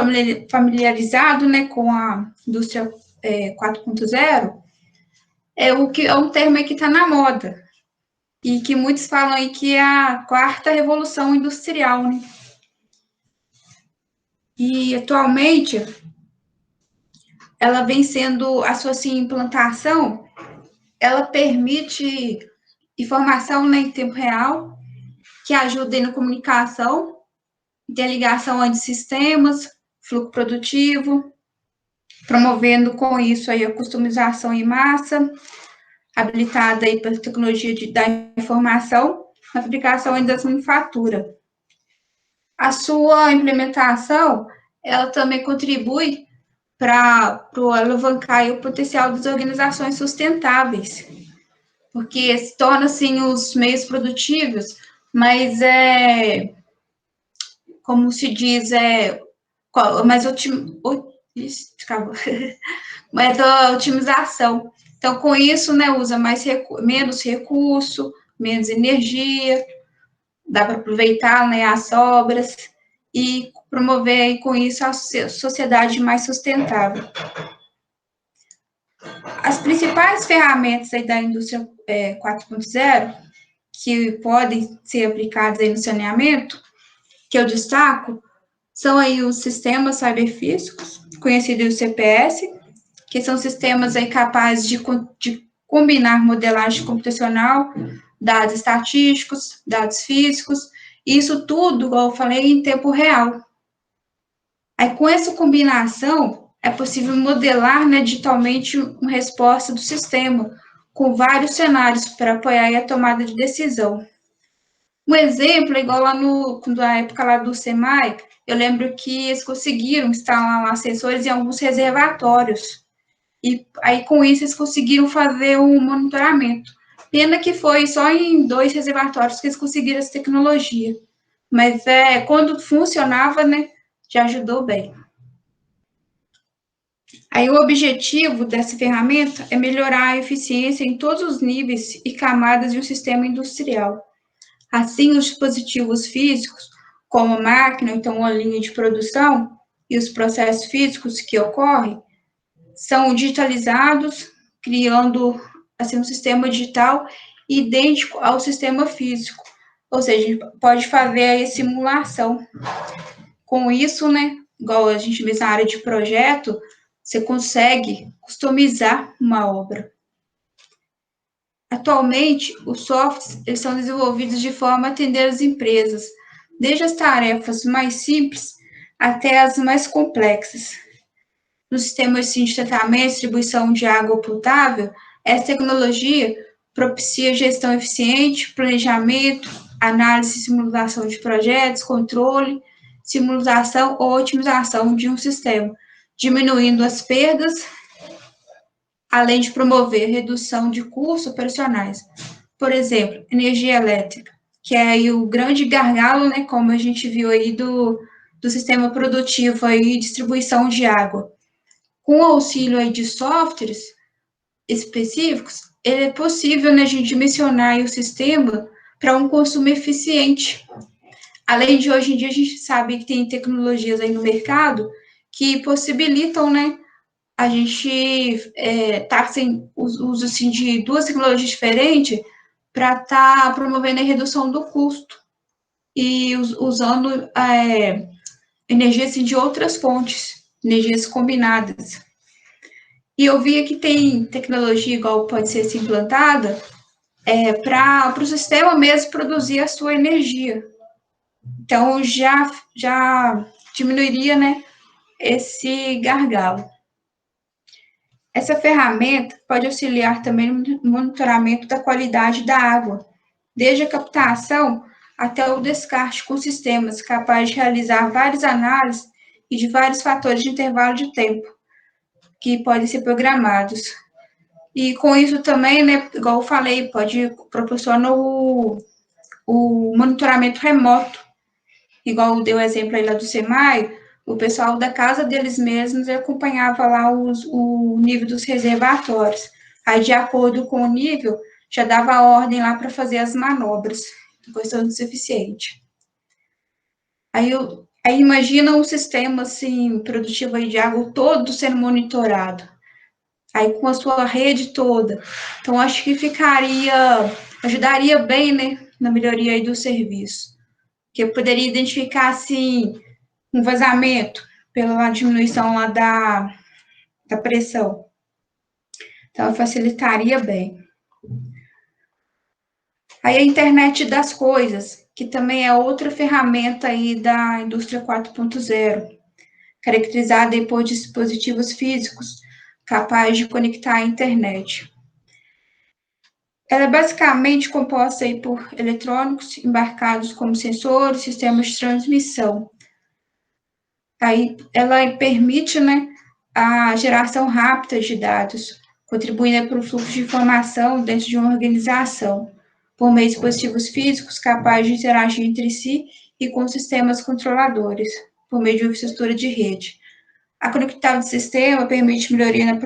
familiarizado, né, com a indústria 4.0, é um termo aí que está na moda, e que muitos falam aí que é a quarta revolução industrial, né? E, atualmente, ela vem sendo, a sua assim, implantação, ela permite informação, né, em tempo real, que ajuda na comunicação, interligação entre sistemas, fluxo produtivo, promovendo com isso aí a customização em massa, habilitada aí pela tecnologia da informação, na fabricação e das manufaturas. A sua implementação, ela também contribui para alavancar o potencial das organizações sustentáveis, porque se torna, assim, os meios produtivos, mas como se diz, mais Ixi, acabou. Da otimização. Então, com isso, né, usa menos recurso, menos energia, dá para aproveitar, né, as obras e promover aí, com isso a sociedade mais sustentável. As principais ferramentas aí da indústria 4.0 que podem ser aplicadas aí no saneamento, que eu destaco, são aí os sistemas cyberfísicos, conhecidos CPS, que são sistemas aí capazes de combinar modelagem computacional, dados estatísticos, dados físicos, e isso tudo, como eu falei, em tempo real. Aí, com essa combinação, é possível modelar, né, digitalmente uma resposta do sistema, com vários cenários para apoiar a tomada de decisão. Um exemplo, igual lá na época lá do SEMAI, eu lembro que eles conseguiram instalar lá sensores em alguns reservatórios. E aí, com isso, eles conseguiram fazer um monitoramento. Pena que foi só em 2 reservatórios que eles conseguiram essa tecnologia. Mas quando funcionava, né, já ajudou bem. Aí, o objetivo dessa ferramenta é melhorar a eficiência em todos os níveis e camadas de um sistema industrial. Assim, os dispositivos físicos, como a máquina, então uma linha de produção, e os processos físicos que ocorrem, são digitalizados, criando assim, um sistema digital idêntico ao sistema físico. Ou seja, a gente pode fazer a simulação. Com isso, né, igual a gente vê na área de projeto, você consegue customizar uma obra. Atualmente, os softwares eles são desenvolvidos de forma a atender as empresas, desde as tarefas mais simples até as mais complexas. No sistema de tratamento e distribuição de água potável, essa tecnologia propicia gestão eficiente, planejamento, análise e simulação de projetos, controle, simulação ou otimização de um sistema, diminuindo as perdas, além de promover redução de custos operacionais. Por exemplo, energia elétrica, que é aí o grande gargalo, né, como a gente viu aí do sistema produtivo aí, distribuição de água. Com o auxílio aí de softwares específicos, é possível, né, a gente dimensionar aí o sistema para um consumo eficiente. Além de, hoje em dia, a gente sabe que tem tecnologias aí no mercado que possibilitam, né, a gente tá sem uso assim, de 2 tecnologias diferentes para estar promovendo a redução do custo e usando energia assim, de outras fontes, energias combinadas. E eu vi que tem tecnologia igual pode ser assim, implantada para o sistema mesmo produzir a sua energia. Então, já diminuiria, né, esse gargalo. Essa ferramenta pode auxiliar também no monitoramento da qualidade da água, desde a captação até o descarte com sistemas capazes de realizar várias análises e de vários fatores de intervalo de tempo que podem ser programados. E com isso também, né, igual eu falei, pode proporcionar o monitoramento remoto, igual deu o exemplo aí lá do SEMAI, o pessoal da casa deles mesmos acompanhava lá o nível dos reservatórios. Aí, de acordo com o nível, já dava ordem lá para fazer as manobras, questão do eficiente. Aí imagina um sistema assim, produtivo aí de água todo sendo monitorado. Aí com a sua rede toda. Então, acho que ajudaria bem, né, na melhoria aí do serviço. Que eu poderia identificar, assim, um vazamento pela diminuição lá da pressão. Então, facilitaria bem. Aí a internet das coisas, que também é outra ferramenta aí da indústria 4.0, caracterizada aí por dispositivos físicos capazes de conectar à internet. Ela é basicamente composta aí por eletrônicos embarcados como sensores, sistemas de transmissão. Aí ela permite, né, a geração rápida de dados, contribuindo para o fluxo de informação dentro de uma organização, por meio de dispositivos físicos capazes de interagir entre si e com sistemas controladores, por meio de uma infraestrutura de rede. A conectividade do sistema permite melhoria na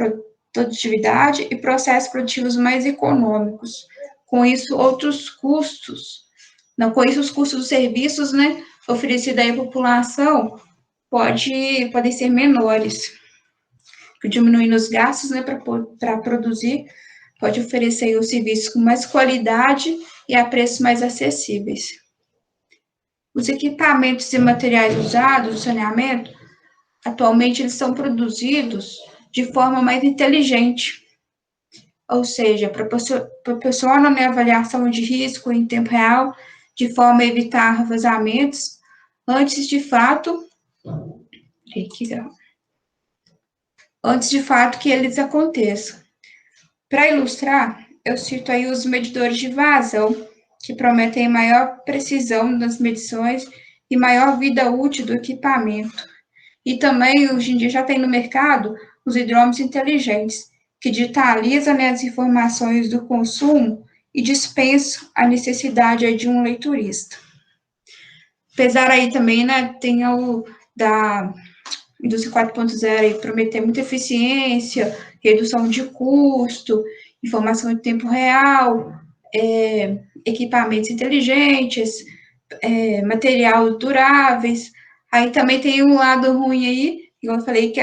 produtividade e processos produtivos mais econômicos. Com isso, outros custos, não, com isso os custos dos serviços, né, oferecidos à população podem ser menores, diminuindo os gastos, né, para produzir, pode oferecer os serviços com mais qualidade e a preços mais acessíveis. Os equipamentos e materiais usados no saneamento, atualmente, eles são produzidos de forma mais inteligente, ou seja, proporcionam, né, avaliação de risco em tempo real, de forma a evitar vazamentos, antes de fato que eles aconteçam. Para ilustrar, eu cito aí os medidores de vazão, que prometem maior precisão nas medições e maior vida útil do equipamento. E também, hoje em dia, já tem no mercado os hidrômetros inteligentes, que digitalizam, né, as informações do consumo e dispensam a necessidade aí de um leiturista. Apesar aí também, né, tem o da indústria 4.0 aí prometer muita eficiência, redução de custo, informação em tempo real, equipamentos inteligentes, materiais duráveis. Aí também tem um lado ruim aí, igual eu falei, que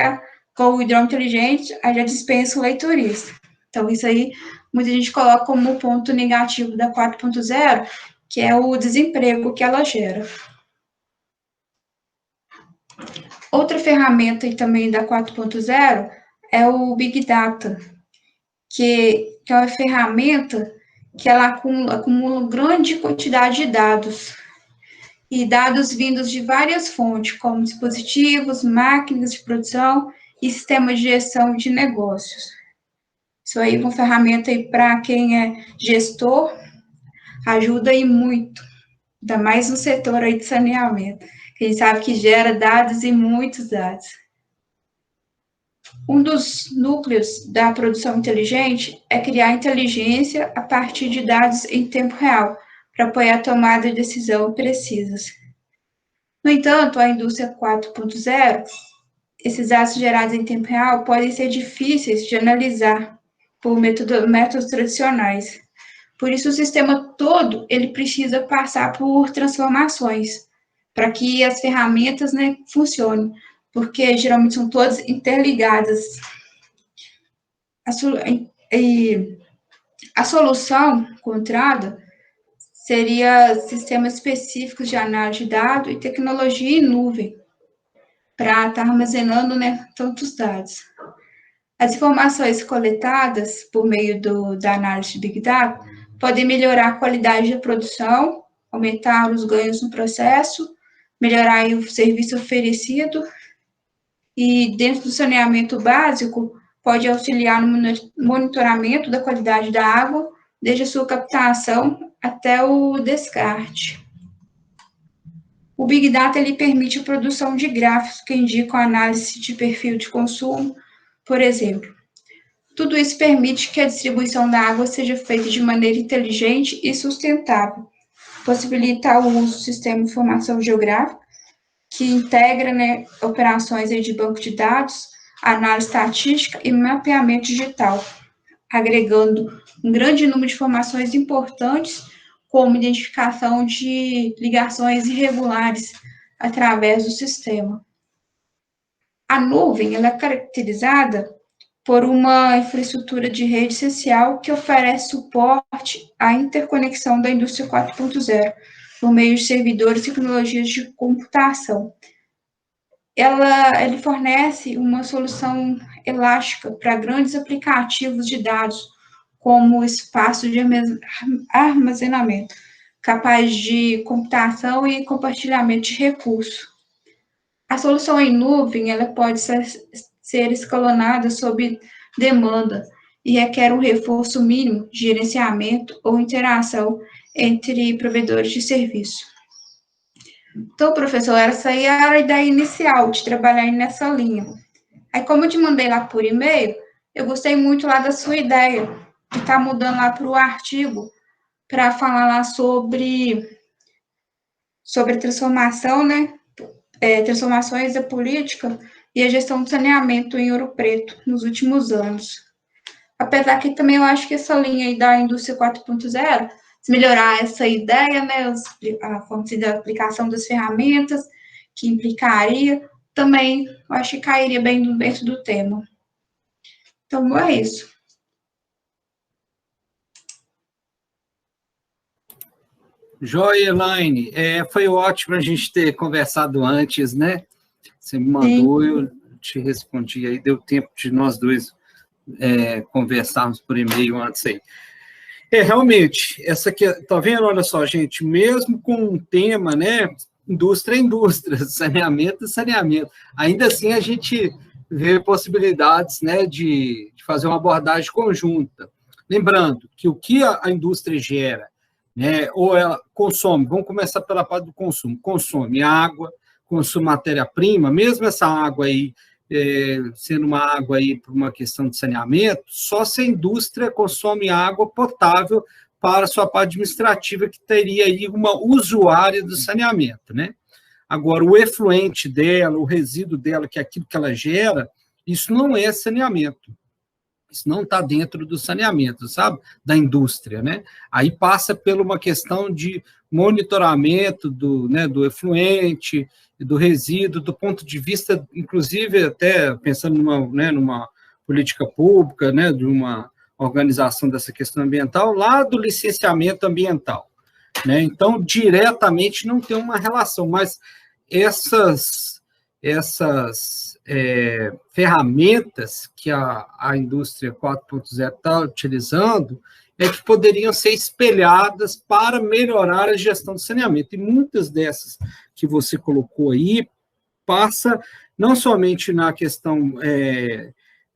com o hidrômetro inteligente, aí já dispensa o leiturista. Então, isso aí, muita gente coloca como ponto negativo da 4.0, que é o desemprego que ela gera. Outra ferramenta também da 4.0 é o Big Data, que é uma ferramenta que ela acumula grande quantidade de dados, e dados vindos de várias fontes, como dispositivos, máquinas de produção e sistemas de gestão de negócios. Isso aí é uma ferramenta para quem é gestor, ajuda aí muito, ainda mais no setor aí de saneamento, que a gente sabe que gera dados e muitos dados. Um dos núcleos da produção inteligente é criar inteligência a partir de dados em tempo real, para apoiar a tomada de decisão precisas. No entanto, a indústria 4.0, esses dados gerados em tempo real podem ser difíceis de analisar por métodos tradicionais. Por isso, o sistema todo ele precisa passar por transformações para que as ferramentas, né, funcionem, porque geralmente são todas interligadas. A solução encontrada seria sistemas específicos de análise de dados e tecnologia em nuvem, para estar armazenando, né, tantos dados. As informações coletadas por meio da análise de Big Data podem melhorar a qualidade da produção, aumentar os ganhos no processo, melhorar o serviço oferecido, e dentro do saneamento básico, pode auxiliar no monitoramento da qualidade da água, desde a sua captação até o descarte. O Big Data ele permite a produção de gráficos que indicam a análise de perfil de consumo, por exemplo. Tudo isso permite que a distribuição da água seja feita de maneira inteligente e sustentável, possibilita o uso do sistema de informação geográfica, que integra, né, operações aí de banco de dados, análise estatística e mapeamento digital, agregando um grande número de informações importantes, como identificação de ligações irregulares através do sistema. A nuvem ela é caracterizada por uma infraestrutura de rede essencial que oferece suporte à interconexão da indústria 4.0, por meio de servidores e tecnologias de computação. Ele fornece uma solução elástica para grandes aplicativos de dados, como espaço de armazenamento, capaz de computação e compartilhamento de recursos. A solução em nuvem ela pode ser escalonada sob demanda e requer um reforço mínimo de gerenciamento ou interação entre provedores de serviço. Então, professor, essa aí era a ideia inicial de trabalhar nessa linha. Aí, como eu te mandei lá por e-mail, eu gostei muito lá da sua ideia, de estar mudando lá para o artigo, para falar lá sobre transformação, né? Transformações da política e a gestão do saneamento em Ouro Preto nos últimos anos. Apesar que também eu acho que essa linha aí da indústria 4.0, se melhorar essa ideia, né, a forma de aplicação das ferramentas, que implicaria, também eu acho que cairia bem dentro do tema. Então, é isso. Joia, Elaine, foi ótimo a gente ter conversado antes, né? Você me mandou, sim, eu te respondi, aí deu tempo de nós dois conversarmos por e-mail antes aí. Realmente, essa aqui, tá vendo? Olha só, gente, mesmo com um tema, né? Indústria é indústria, saneamento é saneamento. Ainda assim, a gente vê possibilidades, né, de fazer uma abordagem conjunta. Lembrando que o que a indústria gera, né, ou ela consome, vamos começar pela parte do consumo, consome água, consome matéria-prima, mesmo essa água aí, sendo uma água aí por uma questão de saneamento, só se a indústria consome água potável para a sua parte administrativa, que teria aí uma usuária do saneamento, né? Agora, o efluente dela, o resíduo dela, que é aquilo que ela gera, isso não é saneamento. Isso não está dentro do saneamento, sabe? Da indústria, né? Aí passa por uma questão de monitoramento do efluente, do resíduo, do ponto de vista, inclusive, até pensando numa política pública, né, de uma organização dessa questão ambiental, lá do licenciamento ambiental, né? Então, diretamente não tem uma relação, mas essas ferramentas que a indústria 4.0 está utilizando que poderiam ser espelhadas para melhorar a gestão do saneamento. E muitas dessas que você colocou aí passa não somente na questão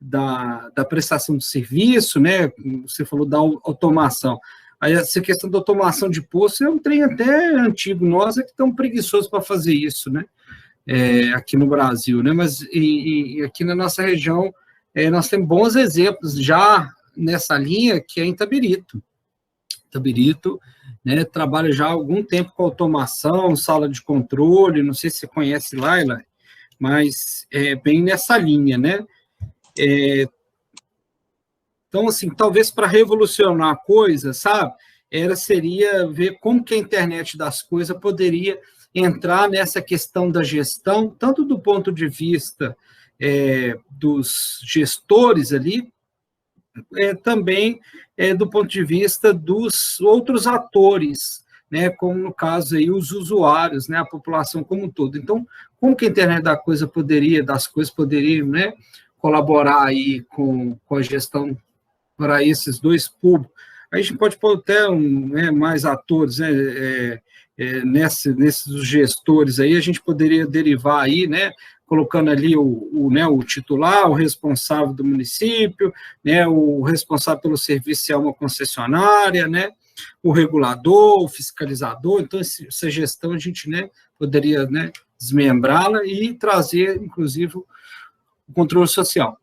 da prestação de serviço, né? Você falou da automação. Aí essa questão da automação de poço é um trem até antigo, nós é que estamos preguiçosos para fazer isso, né? Aqui no Brasil, né? Mas aqui na nossa região nós temos bons exemplos já nessa linha, que é em Itabirito. Itabirito, né, trabalha já há algum tempo com automação, sala de controle, não sei se você conhece Laila, mas bem nessa linha, né? Então, assim, talvez para revolucionar a coisa, sabe? Seria ver como que a internet das coisas poderia entrar nessa questão da gestão, tanto do ponto de vista dos gestores ali, também do ponto de vista dos outros atores, né, como no caso aí os usuários, né, a população como um todo. Então, como que a internet das coisas poderia, né, colaborar aí com a gestão para esses dois públicos? A gente pode pôr até mais atores, né, nesses gestores aí, a gente poderia derivar aí, né, colocando ali o titular, o responsável do município, né, o responsável pelo serviço se é uma concessionária, né, o regulador, o fiscalizador. Então, essa gestão a gente, né, poderia, né, desmembrá-la e trazer, inclusive, o controle social,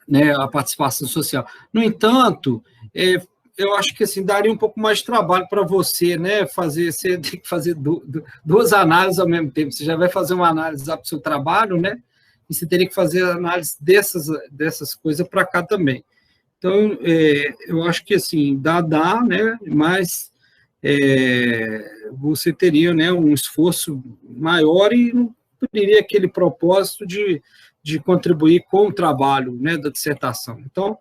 né, a participação social. No entanto, eu acho que assim, daria um pouco mais de trabalho para você, né? Você tem que fazer duas análises ao mesmo tempo. Você já vai fazer uma análise para o seu trabalho, né? E você teria que fazer análise dessas coisas para cá também. Então, eu acho que assim, dá, né? Mas você teria, né, um esforço maior e não teria aquele propósito de contribuir com o trabalho, né, da dissertação. Então,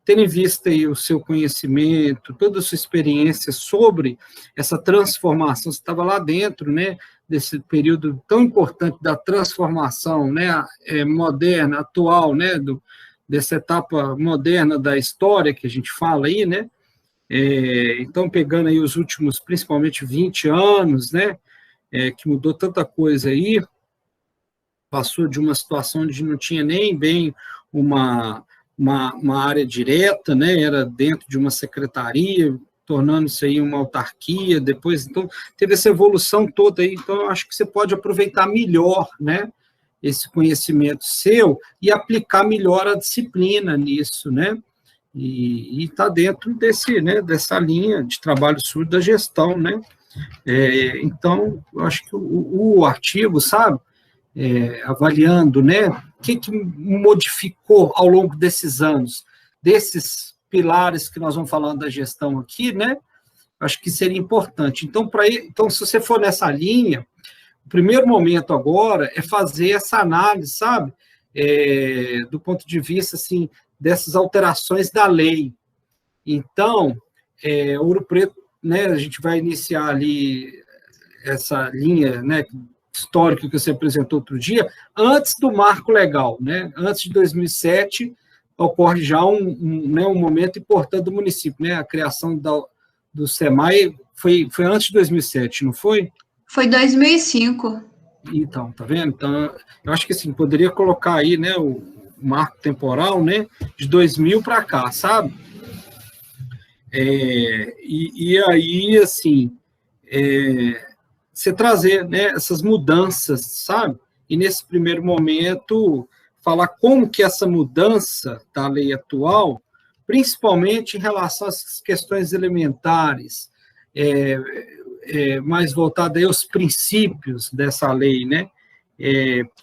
tendo em vista aí o seu conhecimento, toda a sua experiência sobre essa transformação, você estava lá dentro, né, desse período tão importante da transformação, né, moderna, atual, né, dessa etapa moderna da história que a gente fala aí, né, então pegando aí os últimos, principalmente 20 anos, né, que mudou tanta coisa aí, passou de uma situação onde não tinha nem bem uma área direta, né, era dentro de uma secretaria, tornando-se aí uma autarquia, depois, então, teve essa evolução toda aí, então, eu acho que você pode aproveitar melhor, né, esse conhecimento seu e aplicar melhor a disciplina nisso, né, e está dentro dessa linha de trabalho sua da gestão, né, então, eu acho que o artigo, sabe, avaliando, né, que modificou ao longo desses anos, desses pilares que nós vamos falando da gestão aqui, né? Acho que seria importante. Então, se você for nessa linha, o primeiro momento agora é fazer essa análise, sabe? Do ponto de vista, assim, dessas alterações da lei. Então, Ouro Preto, né, a gente vai iniciar ali essa linha, né, histórica que você apresentou outro dia, antes do marco legal, né? Antes de 2007, ocorre já um momento importante do município, né? A criação do SEMAI foi antes de 2007, não foi? Foi 2005. Então, tá vendo? Então, eu acho que assim, poderia colocar aí, né, o marco temporal, né, de 2000 para cá, sabe? E aí, assim, você trazer, né, essas mudanças, sabe? E nesse primeiro momento, falar como que essa mudança da lei atual, principalmente em relação às questões elementares, mais voltada aos princípios dessa lei, né,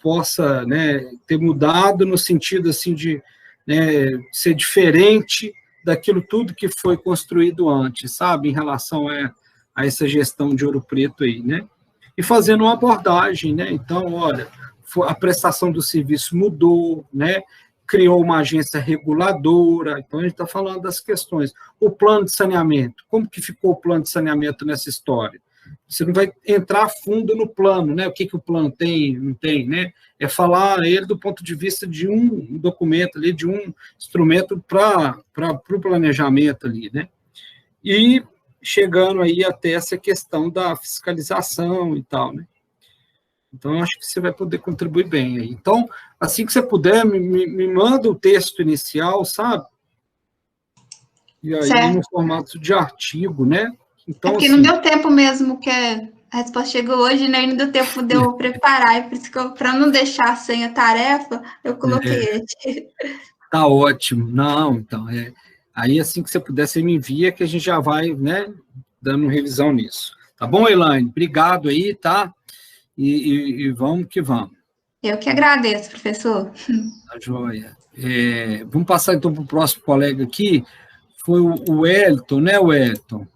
possa, né, ter mudado no sentido assim de, né, ser diferente daquilo tudo que foi construído antes, sabe, em relação a essa gestão de Ouro Preto aí, né, e fazendo uma abordagem, né, então, olha, a prestação do serviço mudou, né, criou uma agência reguladora, então a gente está falando das questões. O plano de saneamento, como que ficou o plano de saneamento nessa história? Você não vai entrar a fundo no plano, né? O que o plano tem, não tem, né? É falar ele do ponto de vista de um documento ali, de um instrumento para o planejamento ali, né? E chegando aí até essa questão da fiscalização e tal, né? Então, eu acho que você vai poder contribuir bem aí. Então, assim que você puder, me manda o texto inicial, sabe? E aí, certo, no formato de artigo, né? Então, porque assim, não deu tempo mesmo, que a resposta chegou hoje, né? E não deu tempo de eu preparar, e por isso que para não deixar sem a tarefa, eu coloquei ele. Tá ótimo. Não, então, aí assim que você puder, você me envia, que a gente já vai, né, dando revisão nisso. Tá bom, Elaine? Obrigado aí, tá? E vamos que vamos. Eu que agradeço, professor. Tá joia. Vamos passar, então, para o próximo colega aqui. Foi o Wellington, né, Wellington?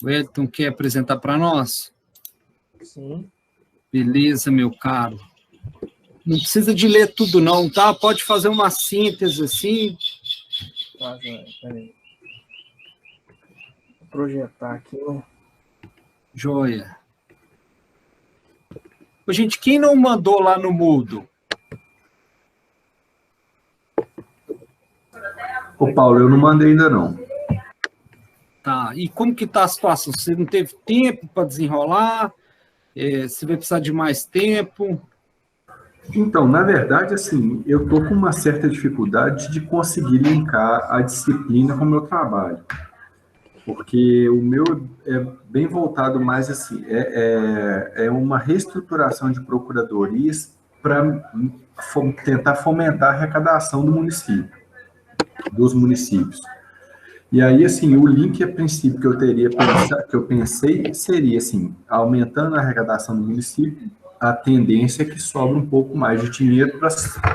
O Wellington quer apresentar para nós? Sim. Beleza, meu caro. Não precisa de ler tudo, não, tá? Pode fazer uma síntese, assim. Peraí. Vou projetar aqui, né? Joia. Ô, gente, quem não mandou lá no Moodle? Ô, Paulo, eu não mandei ainda, não. Tá, e como que está a situação? Você não teve tempo para desenrolar? Você vai precisar de mais tempo? Então, na verdade, assim, eu estou com uma certa dificuldade de conseguir linkar a disciplina com o meu trabalho. Porque o meu é bem voltado mais assim, é uma reestruturação de procuradorias para tentar fomentar a arrecadação do município, dos municípios. E aí, assim, o link a princípio que eu pensei seria, assim, aumentando a arrecadação do município, a tendência é que sobra um pouco mais de dinheiro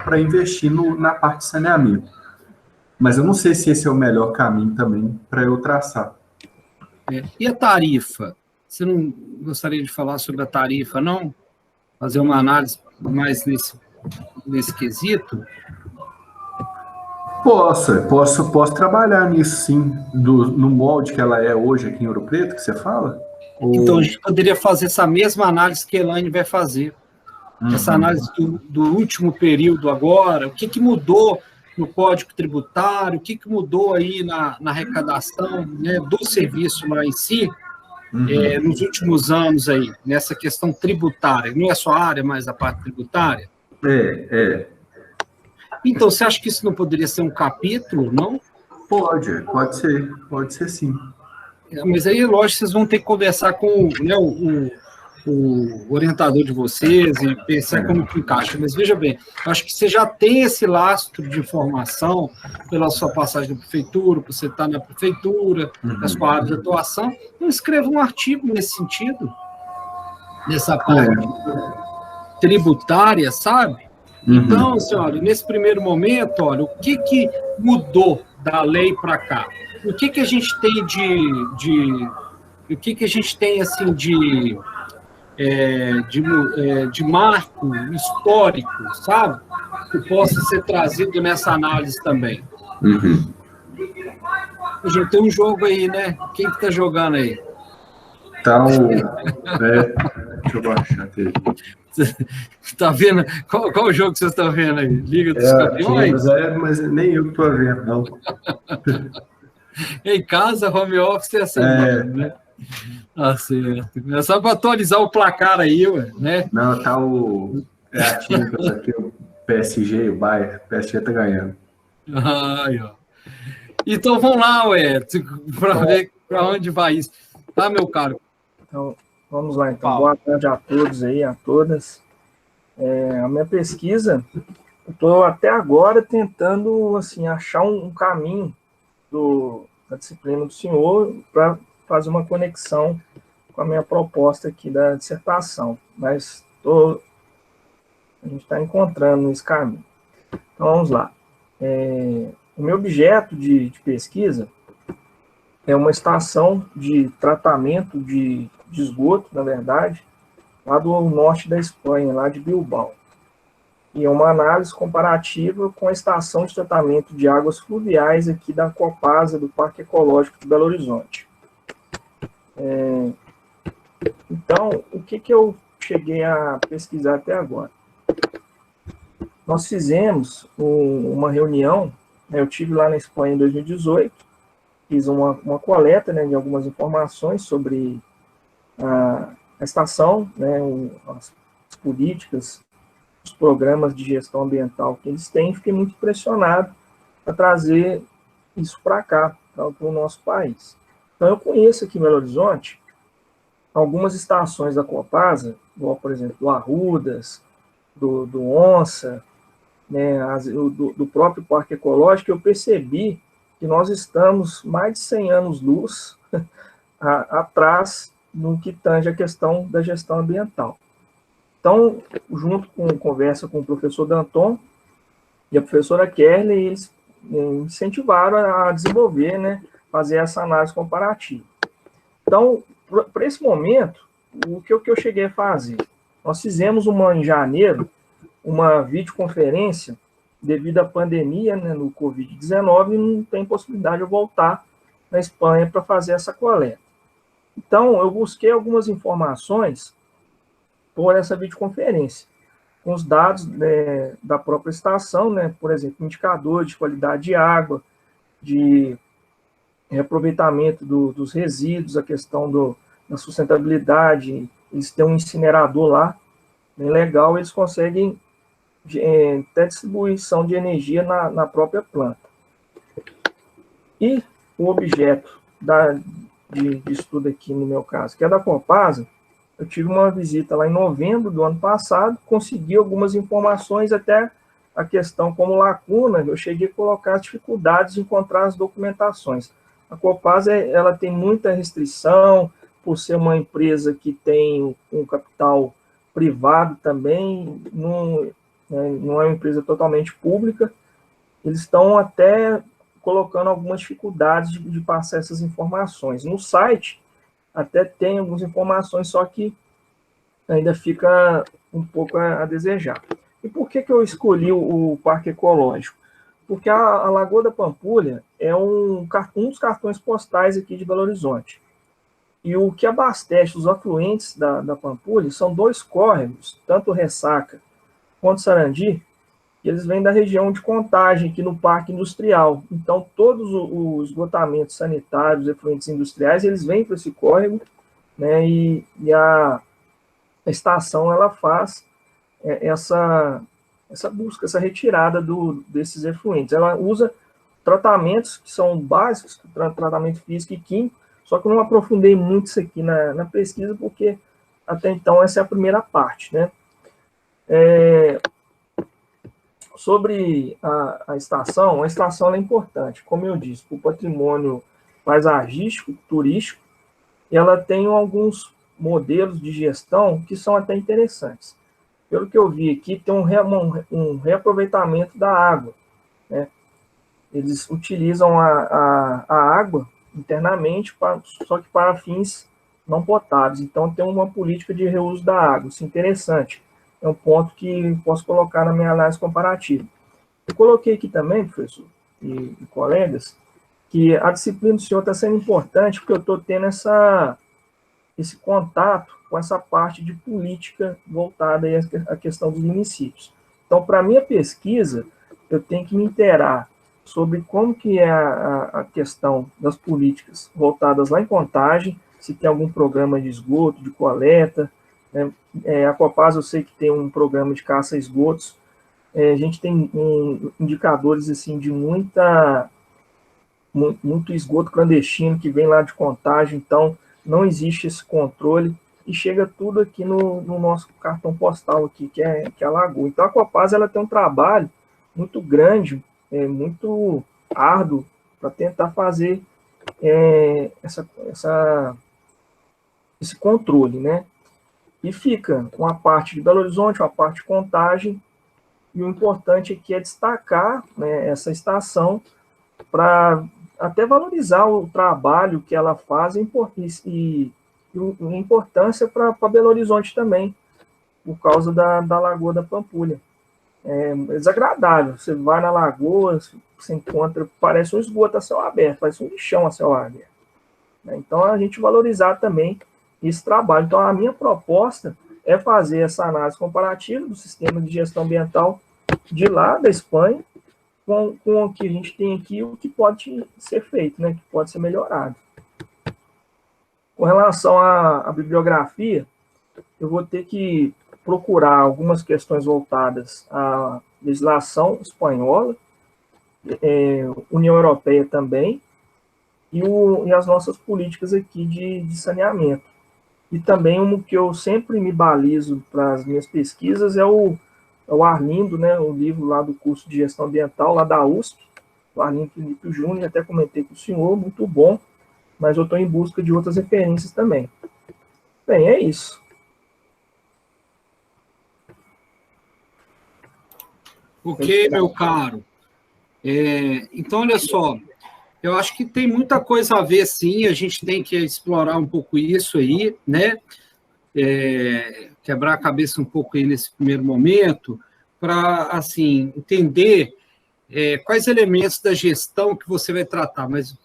para investir na parte de saneamento. Mas eu não sei se esse é o melhor caminho também para eu traçar. E a tarifa? Você não gostaria de falar sobre a tarifa, não? Fazer uma análise mais nesse quesito? Posso trabalhar nisso, sim, no molde que ela é hoje aqui em Ouro Preto, que você fala? Então, a gente poderia fazer essa mesma análise que a Elaine vai fazer. Essa análise do último período agora, o que mudou no Código Tributário, o que mudou aí na arrecadação, né, do serviço lá em si, nos últimos anos aí, nessa questão tributária. Não é a sua área, mas a parte tributária? Então, você acha que isso não poderia ser um capítulo, não? Pode ser sim. Mas aí, lógico, vocês vão ter que conversar com, né, o orientador de vocês e pensar como que encaixa. Mas veja bem, acho que você já tem esse lastro de informação pela sua passagem na prefeitura, por você estar na prefeitura, na sua área de atuação. Então, escreva um artigo nesse sentido, nessa parte tributária, sabe? Então, assim, olha, nesse primeiro momento, olha, o que mudou da lei para cá? O que a gente tem o que a gente tem, assim, de marco histórico, sabe? Que possa ser trazido nessa análise também. Gente, tem um jogo aí, né? Quem que tá jogando aí? Tá deixa eu baixar a TV. Tá vendo? Qual o jogo que vocês estão vendo aí? Liga dos Campeões? Mas nem eu que tô vendo, não. Em casa, home office é assim, né? Tá certo. É só para atualizar o placar aí, ué, né? Não, tá a Champions aqui, o PSG, o Bayern. O PSG tá ganhando. Ai, ó. Então vamos lá, ué, para ver para onde vai isso. Tá, meu caro? Então, vamos lá, então. Boa tarde a todos aí, a todas. A minha pesquisa, eu estou até agora tentando, assim, achar um caminho da disciplina do senhor para fazer uma conexão com a minha proposta aqui da dissertação, mas a gente está encontrando esse caminho. Então, vamos lá. O meu objeto de pesquisa é uma estação de tratamento de esgoto, na verdade, lá do norte da Espanha, lá de Bilbao. E é uma análise comparativa com a estação de tratamento de águas fluviais aqui da Copasa, do Parque Ecológico de Belo Horizonte. Então, o que eu cheguei a pesquisar até agora? Nós fizemos uma reunião, eu estive lá na Espanha em 2018, fiz uma coleta, né, de algumas informações sobre a estação, né, as políticas, os programas de gestão ambiental que eles têm. Fiquei muito impressionado para trazer isso para cá, para o nosso país. Então, eu conheço aqui em Belo Horizonte algumas estações da Copasa, igual, por exemplo, do Arrudas, do Onça, né, do próprio Parque Ecológico. Eu percebi que nós estamos mais de 100 anos-luz atrás no que tange a questão da gestão ambiental. Então, junto com conversa com o professor Danton e a professora Kerle, eles incentivaram a desenvolver, né, fazer essa análise comparativa. Então, para esse momento, o que eu cheguei a fazer? Nós fizemos em janeiro, uma videoconferência, devido à pandemia, né, no Covid-19, e não tem possibilidade de eu voltar na Espanha para fazer essa coleta. Então, eu busquei algumas informações por essa videoconferência, com os dados, né, da própria estação, né, por exemplo, indicadores de qualidade de água, de reaproveitamento dos resíduos, a questão da sustentabilidade. Eles têm um incinerador lá, bem legal, eles conseguem até distribuição de energia na própria planta. E o objeto de estudo aqui, no meu caso, que é da Copasa, eu tive uma visita lá em novembro do ano passado, consegui algumas informações, até a questão como lacuna, eu cheguei a colocar as dificuldades de encontrar as documentações. A Copasa, ela tem muita restrição, por ser uma empresa que tem um capital privado também, não é uma empresa totalmente pública. Eles estão até colocando algumas dificuldades de passar essas informações. No site até tem algumas informações, só que ainda fica um pouco a desejar. E por que eu escolhi o Parque Ecológico? Porque a Lagoa da Pampulha é um dos cartões postais aqui de Belo Horizonte. E o que abastece os afluentes da Pampulha são 2 córregos, tanto Ressaca quanto Sarandi, e eles vêm da região de Contagem, aqui no Parque Industrial. Então, todos os esgotamentos sanitários, efluentes industriais, eles vêm para esse córrego, né, e a estação, ela faz essa busca, essa retirada desses efluentes. Ela usa tratamentos que são básicos, tratamento físico e químico, só que eu não aprofundei muito isso aqui na pesquisa, porque até então essa é a primeira parte, né? Sobre a estação ela é importante, como eu disse, para o patrimônio paisagístico, turístico. Ela tem alguns modelos de gestão que são até interessantes. pelo que eu vi aqui, tem um reaproveitamento da água, né? Eles utilizam a água internamente, só que para fins não potáveis. Então, tem uma política de reuso da água. Isso é interessante. É um ponto que posso colocar na minha análise comparativa. Eu coloquei aqui também, professor e colegas, que a disciplina do senhor está sendo importante porque eu estou tendo esse contato com essa parte de política voltada aí à questão dos municípios. Então, para a minha pesquisa, eu tenho que me inteirar sobre como que é a questão das políticas voltadas lá em Contagem, se tem algum programa de esgoto, de coleta, né? A Copasa eu sei que tem um programa de caça a esgotos, a gente tem indicadores assim, de muito esgoto clandestino que vem lá de Contagem, então não existe esse controle, e chega tudo aqui no nosso cartão postal aqui, que é a Lagoa. Então a Copasa ela tem um trabalho muito grande, muito árduo, para tentar fazer esse controle, né? E fica uma parte de Belo Horizonte, uma parte de Contagem, e o importante aqui é destacar, né, essa estação para até valorizar o trabalho que ela faz e a importância para Belo Horizonte também, por causa da Lagoa da Pampulha. É desagradável. Você vai na lagoa, você encontra, parece um esgoto a céu aberto, parece um lixão a céu aberto. Então, a gente valorizar também esse trabalho. Então, a minha proposta é fazer essa análise comparativa do sistema de gestão ambiental de lá da Espanha com o que a gente tem aqui, o que pode ser feito, né, que pode ser melhorado. Com relação à bibliografia, eu vou ter que procurar algumas questões voltadas à legislação espanhola, União Europeia também, e as nossas políticas aqui de saneamento. E também um que eu sempre me balizo para as minhas pesquisas é o Arlindo, né, o livro lá do curso de gestão ambiental, lá da USP, o Arlindo Felipe Júnior, até comentei com o senhor, muito bom, mas eu estou em busca de outras referências também. Bem, é isso. Ok, meu caro. Então, olha só, eu acho que tem muita coisa a ver, sim, a gente tem que explorar um pouco isso aí, né? Quebrar a cabeça um pouco aí nesse primeiro momento, para, assim, entender quais elementos da gestão que você vai tratar, mas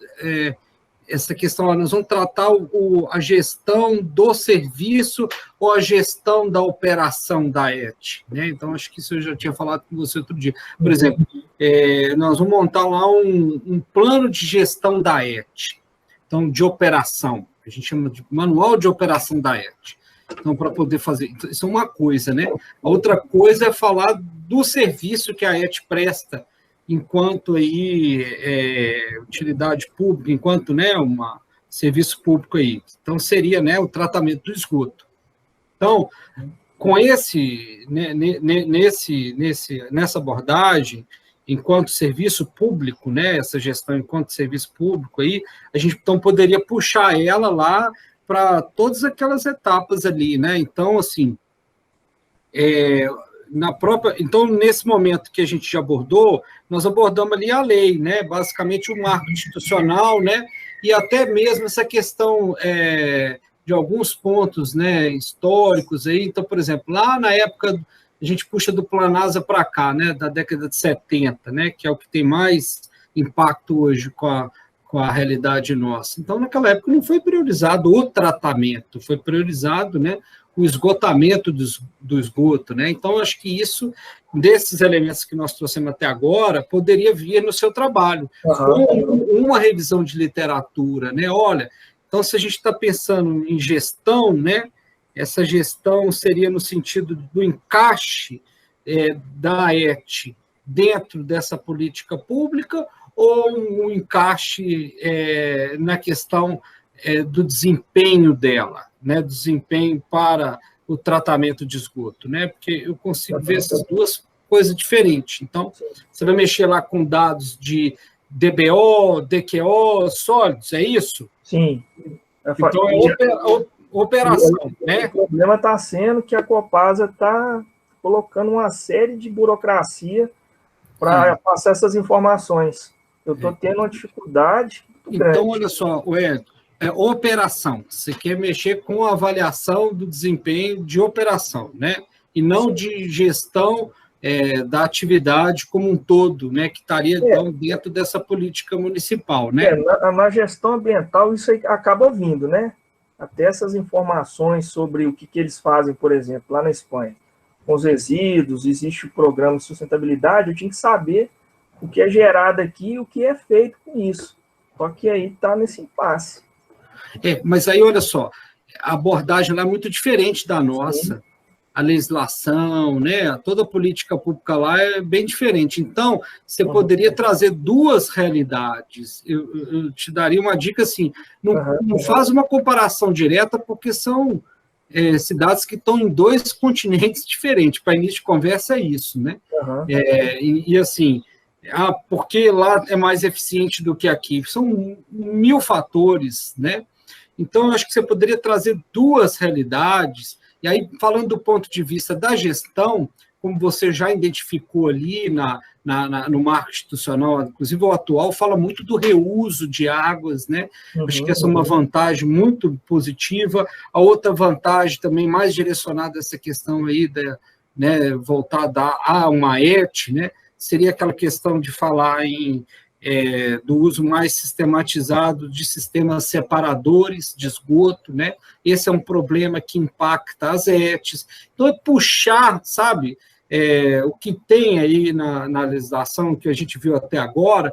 essa questão, nós vamos tratar a gestão do serviço ou a gestão da operação da ET, né? Então, acho que isso eu já tinha falado com você outro dia. Por exemplo, nós vamos montar lá um plano de gestão da ET, então, de operação, que a gente chama de manual de operação da ET. Então, para poder fazer... Isso é uma coisa, né? A outra coisa é falar do serviço que a ET presta enquanto aí utilidade pública, enquanto, né, serviço público aí. Então, seria, né, o tratamento do esgoto. Então, com nessa abordagem, enquanto serviço público, né, essa gestão enquanto serviço público aí, a gente então poderia puxar ela lá para todas aquelas etapas ali, né? Então, assim, então, nesse momento que a gente já abordou, nós abordamos ali a lei, né? Basicamente o marco institucional, né? E até mesmo essa questão de alguns pontos, né, históricos aí. Então, por exemplo, lá na época, a gente puxa do Planasa para cá, né, da década de 70, né, que é o que tem mais impacto hoje com a realidade nossa. Então, naquela época não foi priorizado o tratamento, foi priorizado, né, o esgotamento do esgoto, né? Então, acho que isso, desses elementos que nós trouxemos até agora, poderia vir no seu trabalho, com uma revisão de literatura, né? Olha, então, se a gente está pensando em gestão, né, essa gestão seria no sentido do encaixe da ET dentro dessa política pública ou um encaixe na questão do desempenho dela, né, do desempenho para o tratamento de esgoto, né, porque eu consigo ver essas duas coisas diferentes. Então, você vai mexer lá com dados de DBO, DQO, sólidos, é isso? Sim. Então, é operação, né? O problema está sendo que a Copasa está colocando uma série de burocracia para passar essas informações. Eu estou tendo uma dificuldade muito grande. Então, olha só, operação. Você quer mexer com a avaliação do desempenho de operação, né? E não de gestão da atividade como um todo, né? Que estaria, então, dentro dessa política municipal, né? Na gestão ambiental, isso aí acaba vindo, né? Até essas informações sobre o que eles fazem, por exemplo, lá na Espanha, com os resíduos, existe o programa de sustentabilidade, eu tinha que saber o que é gerado aqui e o que é feito com isso. Só que aí está nesse impasse. Mas aí, olha só, a abordagem lá é muito diferente da nossa. Sim. A legislação, né? Toda a política pública lá é bem diferente. Então, você poderia trazer duas realidades. Eu te daria uma dica assim, não faz uma comparação direta, porque são cidades que estão em dois continentes diferentes. Para início de conversa é isso, né? Assim, porque lá é mais eficiente do que aqui. São 1000 fatores, né? Então, eu acho que você poderia trazer duas realidades. E aí, falando do ponto de vista da gestão, como você já identificou ali no marco institucional, inclusive o atual, fala muito do reuso de águas, né? Acho que essa é uma vantagem muito positiva. A outra vantagem também mais direcionada a essa questão aí, né, voltada a uma ET, né? Seria aquela questão de falar do uso mais sistematizado de sistemas separadores de esgoto, né? Esse é um problema que impacta as ETs. Então, é puxar, sabe, o que tem aí na legislação, que a gente viu até agora,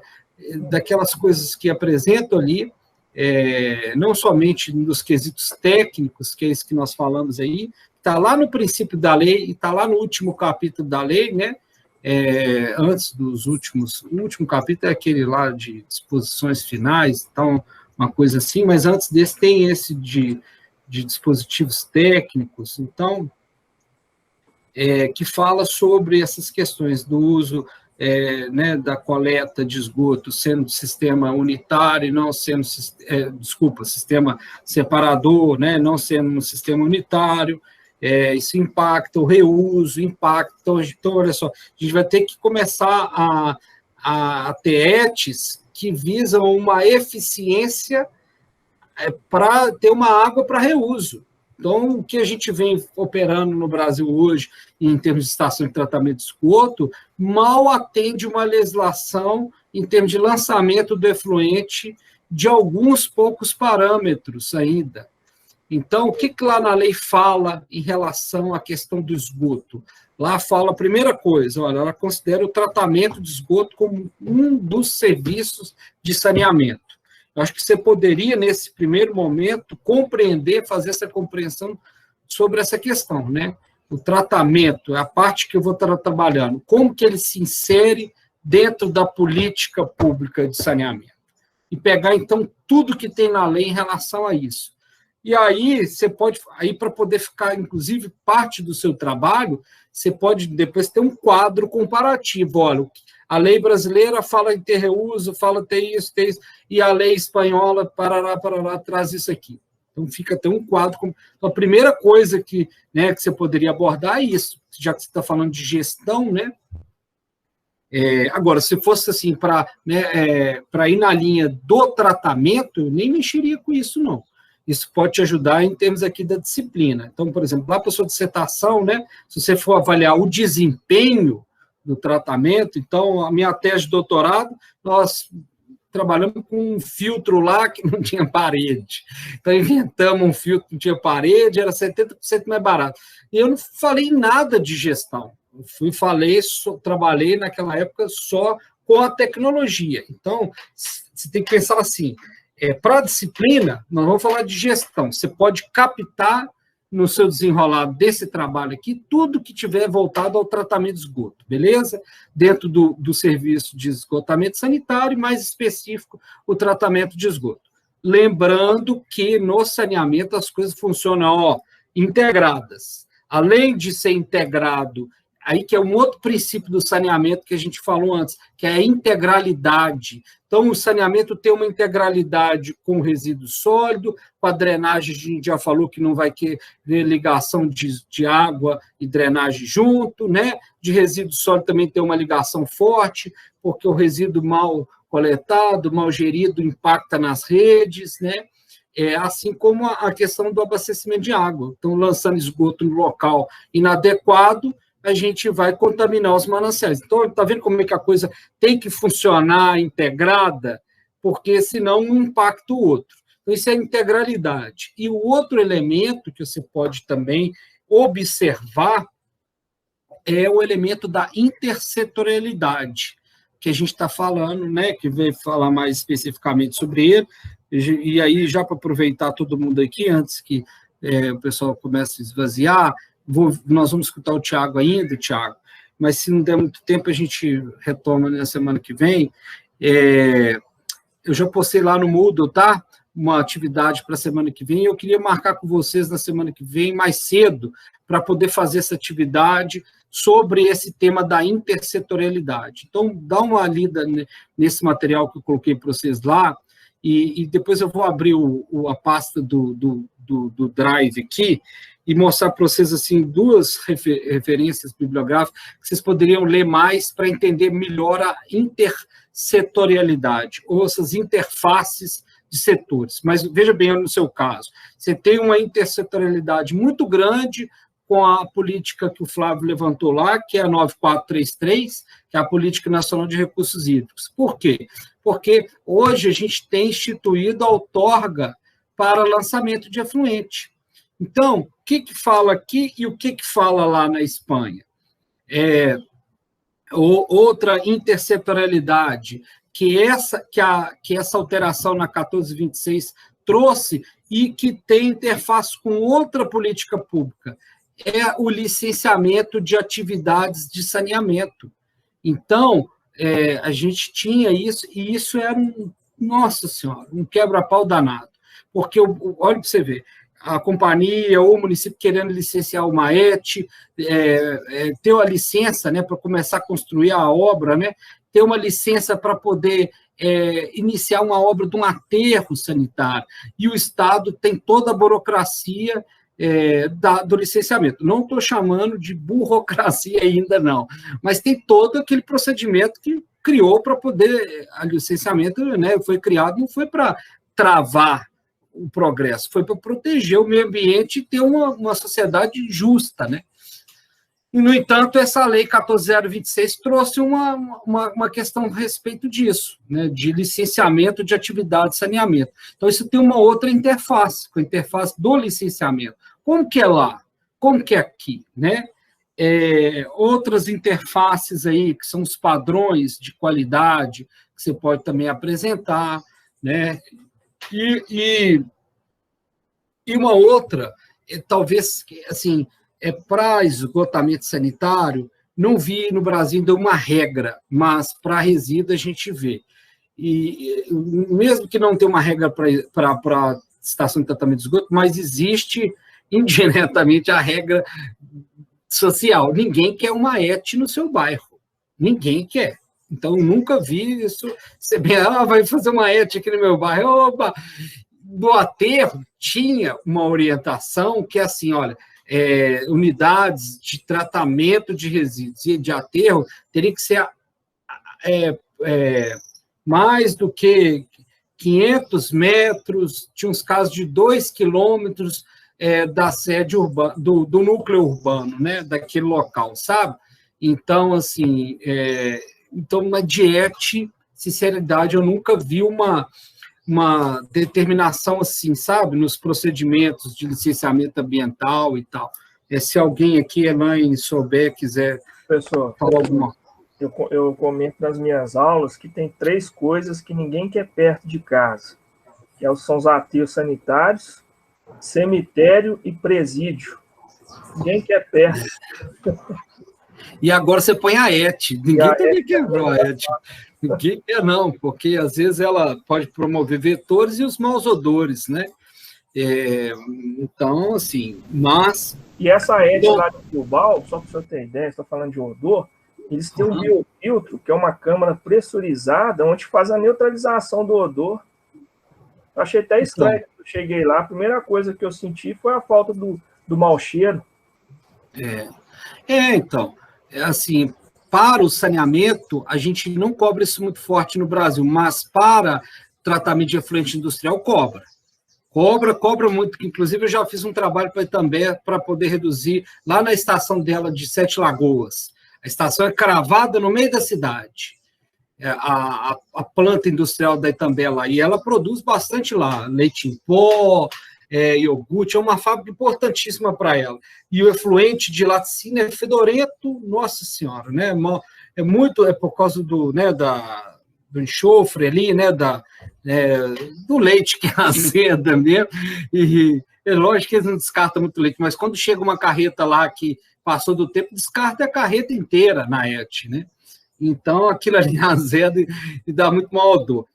daquelas coisas que apresentam ali, não somente nos quesitos técnicos, que é isso que nós falamos aí, está lá no princípio da lei e está lá no último capítulo da lei, né? Antes dos últimos, o último capítulo é aquele lá de disposições finais, então, uma coisa assim, mas antes desse tem esse de dispositivos técnicos, então, que fala sobre essas questões do uso né, da coleta de esgoto sendo sistema unitário, não sendo, sistema separador, né, não sendo um sistema unitário. Isso impacta o reuso, impacta. Então, olha só, a gente vai ter que começar a ter ETs que visam uma eficiência para ter uma água para reuso. Então, o que a gente vem operando no Brasil hoje, em termos de estação de tratamento de esgoto, mal atende uma legislação em termos de lançamento do efluente de alguns poucos parâmetros ainda. Então, o que lá na lei fala em relação à questão do esgoto? Lá fala, a primeira coisa, olha, ela considera o tratamento de esgoto como um dos serviços de saneamento. Eu acho que você poderia, nesse primeiro momento, fazer essa compreensão sobre essa questão, né? O tratamento, a parte que eu vou estar trabalhando, como que ele se insere dentro da política pública de saneamento. E pegar, então, tudo que tem na lei em relação a isso. E aí, você pode, para poder ficar, inclusive, parte do seu trabalho, você pode depois ter um quadro comparativo. Olha, a lei brasileira fala em ter reuso, fala tem isso, e a lei espanhola, parará, traz isso aqui. Então, fica até um quadro. Então, a primeira coisa que você poderia abordar é isso, já que você está falando de gestão, né? Agora, se fosse assim, para ir na linha do tratamento, eu nem mexeria com isso, não. Isso pode te ajudar em termos aqui da disciplina. Então, por exemplo, lá para a sua dissertação, né, se você for avaliar o desempenho do tratamento, então, a minha tese de doutorado, nós trabalhamos com um filtro lá que não tinha parede. Então, inventamos um filtro que não tinha parede, era 70% mais barato. E eu não falei nada de gestão. Trabalhei naquela época só com a tecnologia. Então, você tem que pensar assim, para a disciplina, nós vamos falar de gestão. Você pode captar no seu desenrolar desse trabalho aqui tudo que tiver voltado ao tratamento de esgoto, beleza? Dentro do serviço de esgotamento sanitário, e mais específico, o tratamento de esgoto. Lembrando que no saneamento as coisas funcionam integradas. Além de ser integrado aí que é um outro princípio do saneamento que a gente falou antes, que é a integralidade. Então, o saneamento tem uma integralidade com o resíduo sólido, com a drenagem, a gente já falou que não vai ter ligação de água e drenagem junto, né? De resíduo sólido também tem uma ligação forte, porque o resíduo mal coletado, mal gerido, impacta nas redes, né? Assim como a questão do abastecimento de água. Então, lançando esgoto no local inadequado, a gente vai contaminar os mananciais. Então, está vendo como é que a coisa tem que funcionar integrada, porque senão um impacta o outro. Então, isso é integralidade. E o outro elemento que você pode também observar é o elemento da intersetorialidade, que a gente está falando, né, que veio falar mais especificamente sobre ele, e aí, já para aproveitar todo mundo aqui, antes que o pessoal comece a esvaziar, nós vamos escutar o Tiago ainda, Tiago, mas se não der muito tempo, a gente retoma na semana que vem. Eu já postei lá no Moodle, tá? Uma atividade para a semana que vem, eu queria marcar com vocês na semana que vem, mais cedo, para poder fazer essa atividade sobre esse tema da intersetorialidade. Então, dá uma lida nesse material que eu coloquei para vocês lá, e depois eu vou abrir a pasta do Drive aqui e mostrar para vocês assim, duas referências bibliográficas que vocês poderiam ler mais para entender melhor a intersetorialidade, ou essas interfaces de setores. Mas veja bem no seu caso, você tem uma intersetorialidade muito grande com a política que o Flávio levantou lá, que é a 9433, que é a Política Nacional de Recursos Hídricos. Por quê? Porque hoje a gente tem instituído a outorga para lançamento de efluente. Então, o que fala aqui e o que fala lá na Espanha? Outra intersetorialidade, que essa alteração na 1426 trouxe e que tem interface com outra política pública, é o licenciamento de atividades de saneamento. Então, a gente tinha isso, e isso era nossa senhora, um quebra-pau danado. Porque, olha para você ver, a companhia ou o município querendo licenciar uma ET, ter uma licença, né, para começar a construir a obra, né, ter uma licença para poder iniciar uma obra de um aterro sanitário, e o Estado tem toda a burocracia do licenciamento. Não estou chamando de burocracia ainda, não, mas tem todo aquele procedimento que criou para poder, o licenciamento, né, foi criado, não foi para travar o progresso, foi para proteger o meio ambiente e ter uma sociedade justa, né? E, no entanto, essa lei 14.026 trouxe uma questão a respeito disso, né, de licenciamento de atividade de saneamento. Então, isso tem uma outra interface, com a interface do licenciamento. Como que é lá? Como que é aqui? Né? Outras interfaces aí, que são os padrões de qualidade, que você pode também apresentar, né? E uma outra, talvez, assim, para esgotamento sanitário, não vi no Brasil ainda uma regra, mas para resíduo a gente vê. E mesmo que não tenha uma regra para estação de tratamento de esgoto, mas existe indiretamente a regra social. Ninguém quer uma ET no seu bairro. Ninguém quer. Então, nunca vi isso. Você vai fazer uma ET aqui no meu bairro. Opa! Do aterro tinha uma orientação que é assim, olha, unidades de tratamento de resíduos e de aterro teriam que ser mais do que 500 metros, tinha uns casos de 2 quilômetros da sede urbana, do núcleo urbano, né, daquele local, sabe? Então, assim, na DIET, sinceridade, eu nunca vi uma determinação assim, sabe, nos procedimentos de licenciamento ambiental e tal. Se alguém aqui, Elaine, souber, quiser Professor, falar alguma coisa. Eu comento nas minhas aulas que tem 3 coisas que ninguém quer perto de casa, que são os aterros sanitários, cemitério e presídio. Ninguém quer perto. E agora você põe a ET. Ninguém também quebrou a ET. Ninguém quer, não, porque às vezes ela pode promover vetores e os maus odores, né? Então, assim, mas... E essa ET lá de Tubal, só para o senhor ter ideia, estou falando de odor, eles têm um biofiltro, que é uma câmara pressurizada, onde faz a neutralização do odor. Eu achei até estranho. Eu cheguei lá, a primeira coisa que eu senti foi a falta do mau cheiro. Então, assim, para o saneamento, a gente não cobra isso muito forte no Brasil, mas para tratamento de efluente industrial, cobra. Cobra muito, que inclusive eu já fiz um trabalho para Itambé para poder reduzir, lá na estação dela de Sete Lagoas. A estação é cravada no meio da cidade, a planta industrial da Itambé lá, e ela produz bastante lá, leite em pó, iogurte, é uma fábrica importantíssima para ela. E o efluente de laticínio é fedorento, nossa senhora, né? É por causa do enxofre ali, né? Do leite que é azeda mesmo. E é lógico que eles não descartam muito leite, mas quando chega uma carreta lá que passou do tempo, descarta a carreta inteira na ET, né? Então, aquilo ali azeda e dá muito mau odor.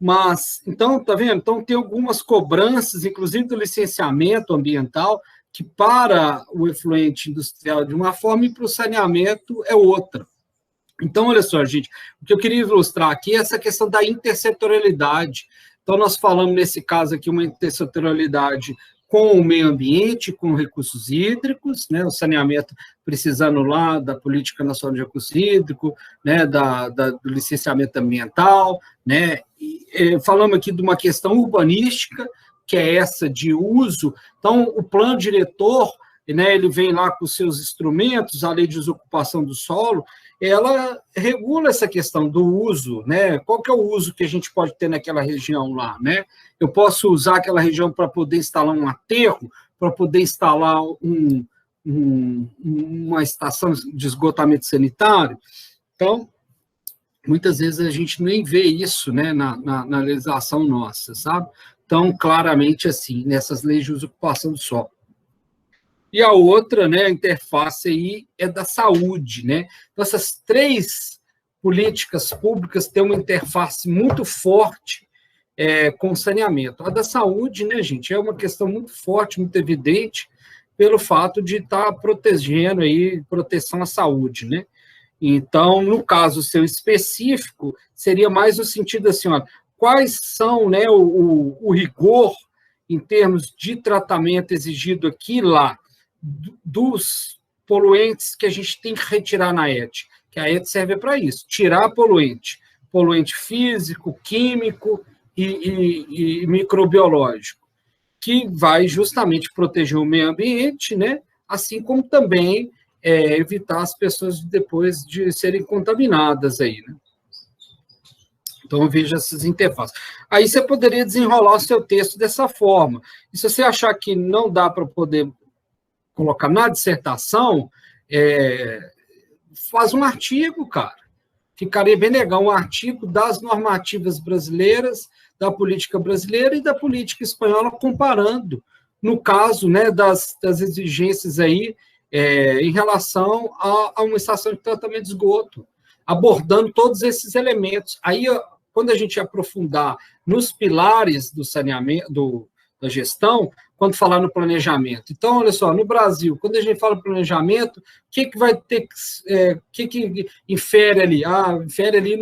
Mas, então, tá vendo? Então, tem algumas cobranças, inclusive do licenciamento ambiental, que para o efluente industrial de uma forma e para o saneamento é outra. Então, olha só, gente, o que eu queria ilustrar aqui é essa questão da intersetorialidade. Então, nós falamos, nesse caso aqui, uma intersetorialidade com o meio ambiente, com recursos hídricos, né, o saneamento precisando lá da Política Nacional de Recursos Hídricos, né, do licenciamento ambiental, né, falamos aqui de uma questão urbanística, que é essa de uso. Então, o plano diretor, né, ele vem lá com seus instrumentos, a lei de desocupação do solo, ela regula essa questão do uso, né? Qual que é o uso que a gente pode ter naquela região lá, né? Eu posso usar aquela região para poder instalar um aterro, para poder instalar uma estação de esgotamento sanitário. Então, muitas vezes a gente nem vê isso, né, na legislação nossa, sabe? Então, claramente assim, nessas leis de ocupação do solo. E a outra, né, a interface aí é da saúde, né? Então, essas três políticas públicas têm uma interface muito forte com o saneamento. A da saúde, né, gente, é uma questão muito forte, muito evidente, pelo fato de estar protegendo aí, proteção à saúde, né? Então, no caso seu específico, seria mais no sentido assim, ó, quais são, né, o rigor em termos de tratamento exigido aqui e lá, dos poluentes que a gente tem que retirar na ET, que a ET serve para isso, tirar poluente físico, químico e microbiológico, que vai justamente proteger o meio ambiente, né? Assim como também evitar as pessoas depois de serem contaminadas aí, né? Então, veja essas interfaces. Aí você poderia desenrolar o seu texto dessa forma. E se você achar que não dá para poder colocar na dissertação, faz um artigo, cara. Ficaria bem legal, um artigo das normativas brasileiras, da política brasileira e da política espanhola, comparando, no caso, né, das exigências aí, em relação a uma estação de tratamento de esgoto, abordando todos esses elementos. Aí, quando a gente aprofundar nos pilares do saneamento, da gestão, quando falar no planejamento. Então, olha só, no Brasil, quando a gente fala planejamento, o que vai ter que infere ali? Infere ali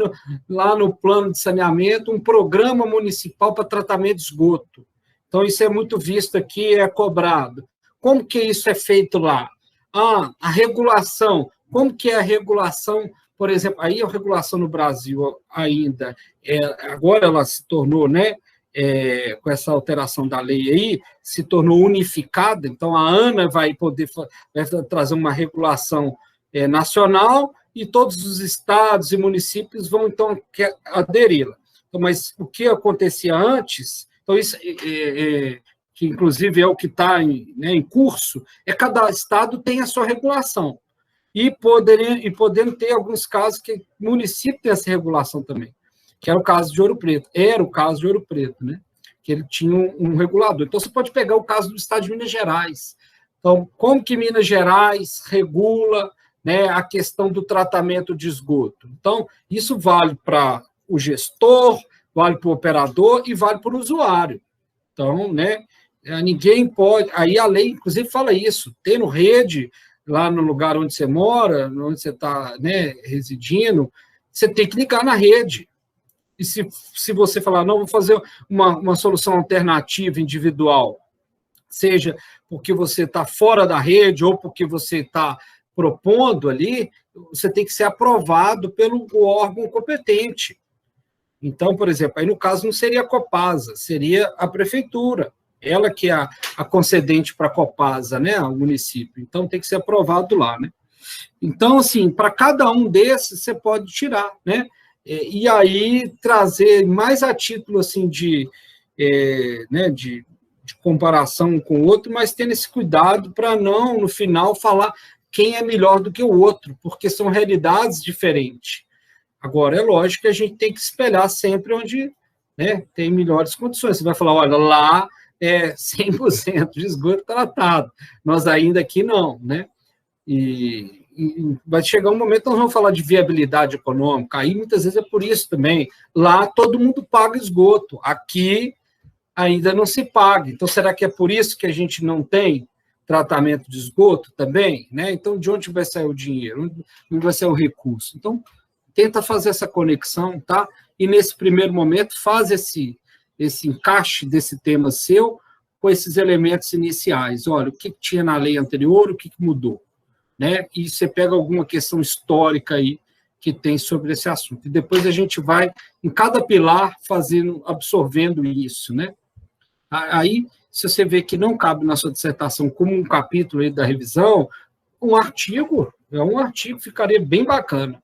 lá no plano de saneamento um programa municipal para tratamento de esgoto. Então, isso é muito visto aqui, é cobrado. Como que isso é feito lá? A regulação. Como que é a regulação, por exemplo, aí a regulação no Brasil ainda, agora ela se tornou, né, com essa alteração da lei aí, se tornou unificada, então a ANA vai trazer uma regulação nacional e todos os estados e municípios vão, então, aderi-la. Então, mas o que acontecia antes, então isso, que inclusive é o que está em curso, cada estado tem a sua regulação, e podendo ter alguns casos que o município tem essa regulação também, que era o caso de Ouro Preto, né? Que ele tinha um regulador. Então, você pode pegar o caso do estado de Minas Gerais. Então, como que Minas Gerais regula, né, a questão do tratamento de esgoto? Então, isso vale para o gestor, vale para o operador e vale para o usuário. Então, né, Ninguém pode... Aí a lei, inclusive, fala isso. Tendo rede lá no lugar onde você mora, onde você está, né, residindo, você tem que ligar na rede. E se você falar, não, vou fazer uma solução alternativa individual, seja porque você está fora da rede ou porque você está propondo ali, você tem que ser aprovado pelo órgão competente. Então, por exemplo, aí no caso não seria a Copasa, seria a prefeitura. Ela que é a concedente para a Copasa, né, o município. Então, tem que ser aprovado lá, né? Então, assim, para cada um desses, você pode tirar, né? E aí trazer mais a título, assim, né, de comparação com o outro, mas tendo esse cuidado para não, no final, falar quem é melhor do que o outro, porque são realidades diferentes. Agora, é lógico que a gente tem que espelhar sempre onde, né, tem melhores condições. Você vai falar, olha, lá é 100% de esgoto tratado, nós ainda aqui não, né? E vai chegar um momento que nós vamos falar de viabilidade econômica, aí muitas vezes é por isso também. Lá todo mundo paga esgoto, aqui ainda não se paga. Então, será que é por isso que a gente não tem tratamento de esgoto também? Né? Então, de onde vai sair o dinheiro? Onde vai sair o recurso? Então, tenta fazer essa conexão, tá? E nesse primeiro momento, faz esse encaixe desse tema seu com esses elementos iniciais. Olha, o que tinha na lei anterior, o que mudou? Né? E você pega alguma questão histórica aí que tem sobre esse assunto. E depois a gente vai, em cada pilar, absorvendo isso, né? Aí, se você vê que não cabe na sua dissertação como um capítulo aí da revisão, um artigo ficaria bem bacana.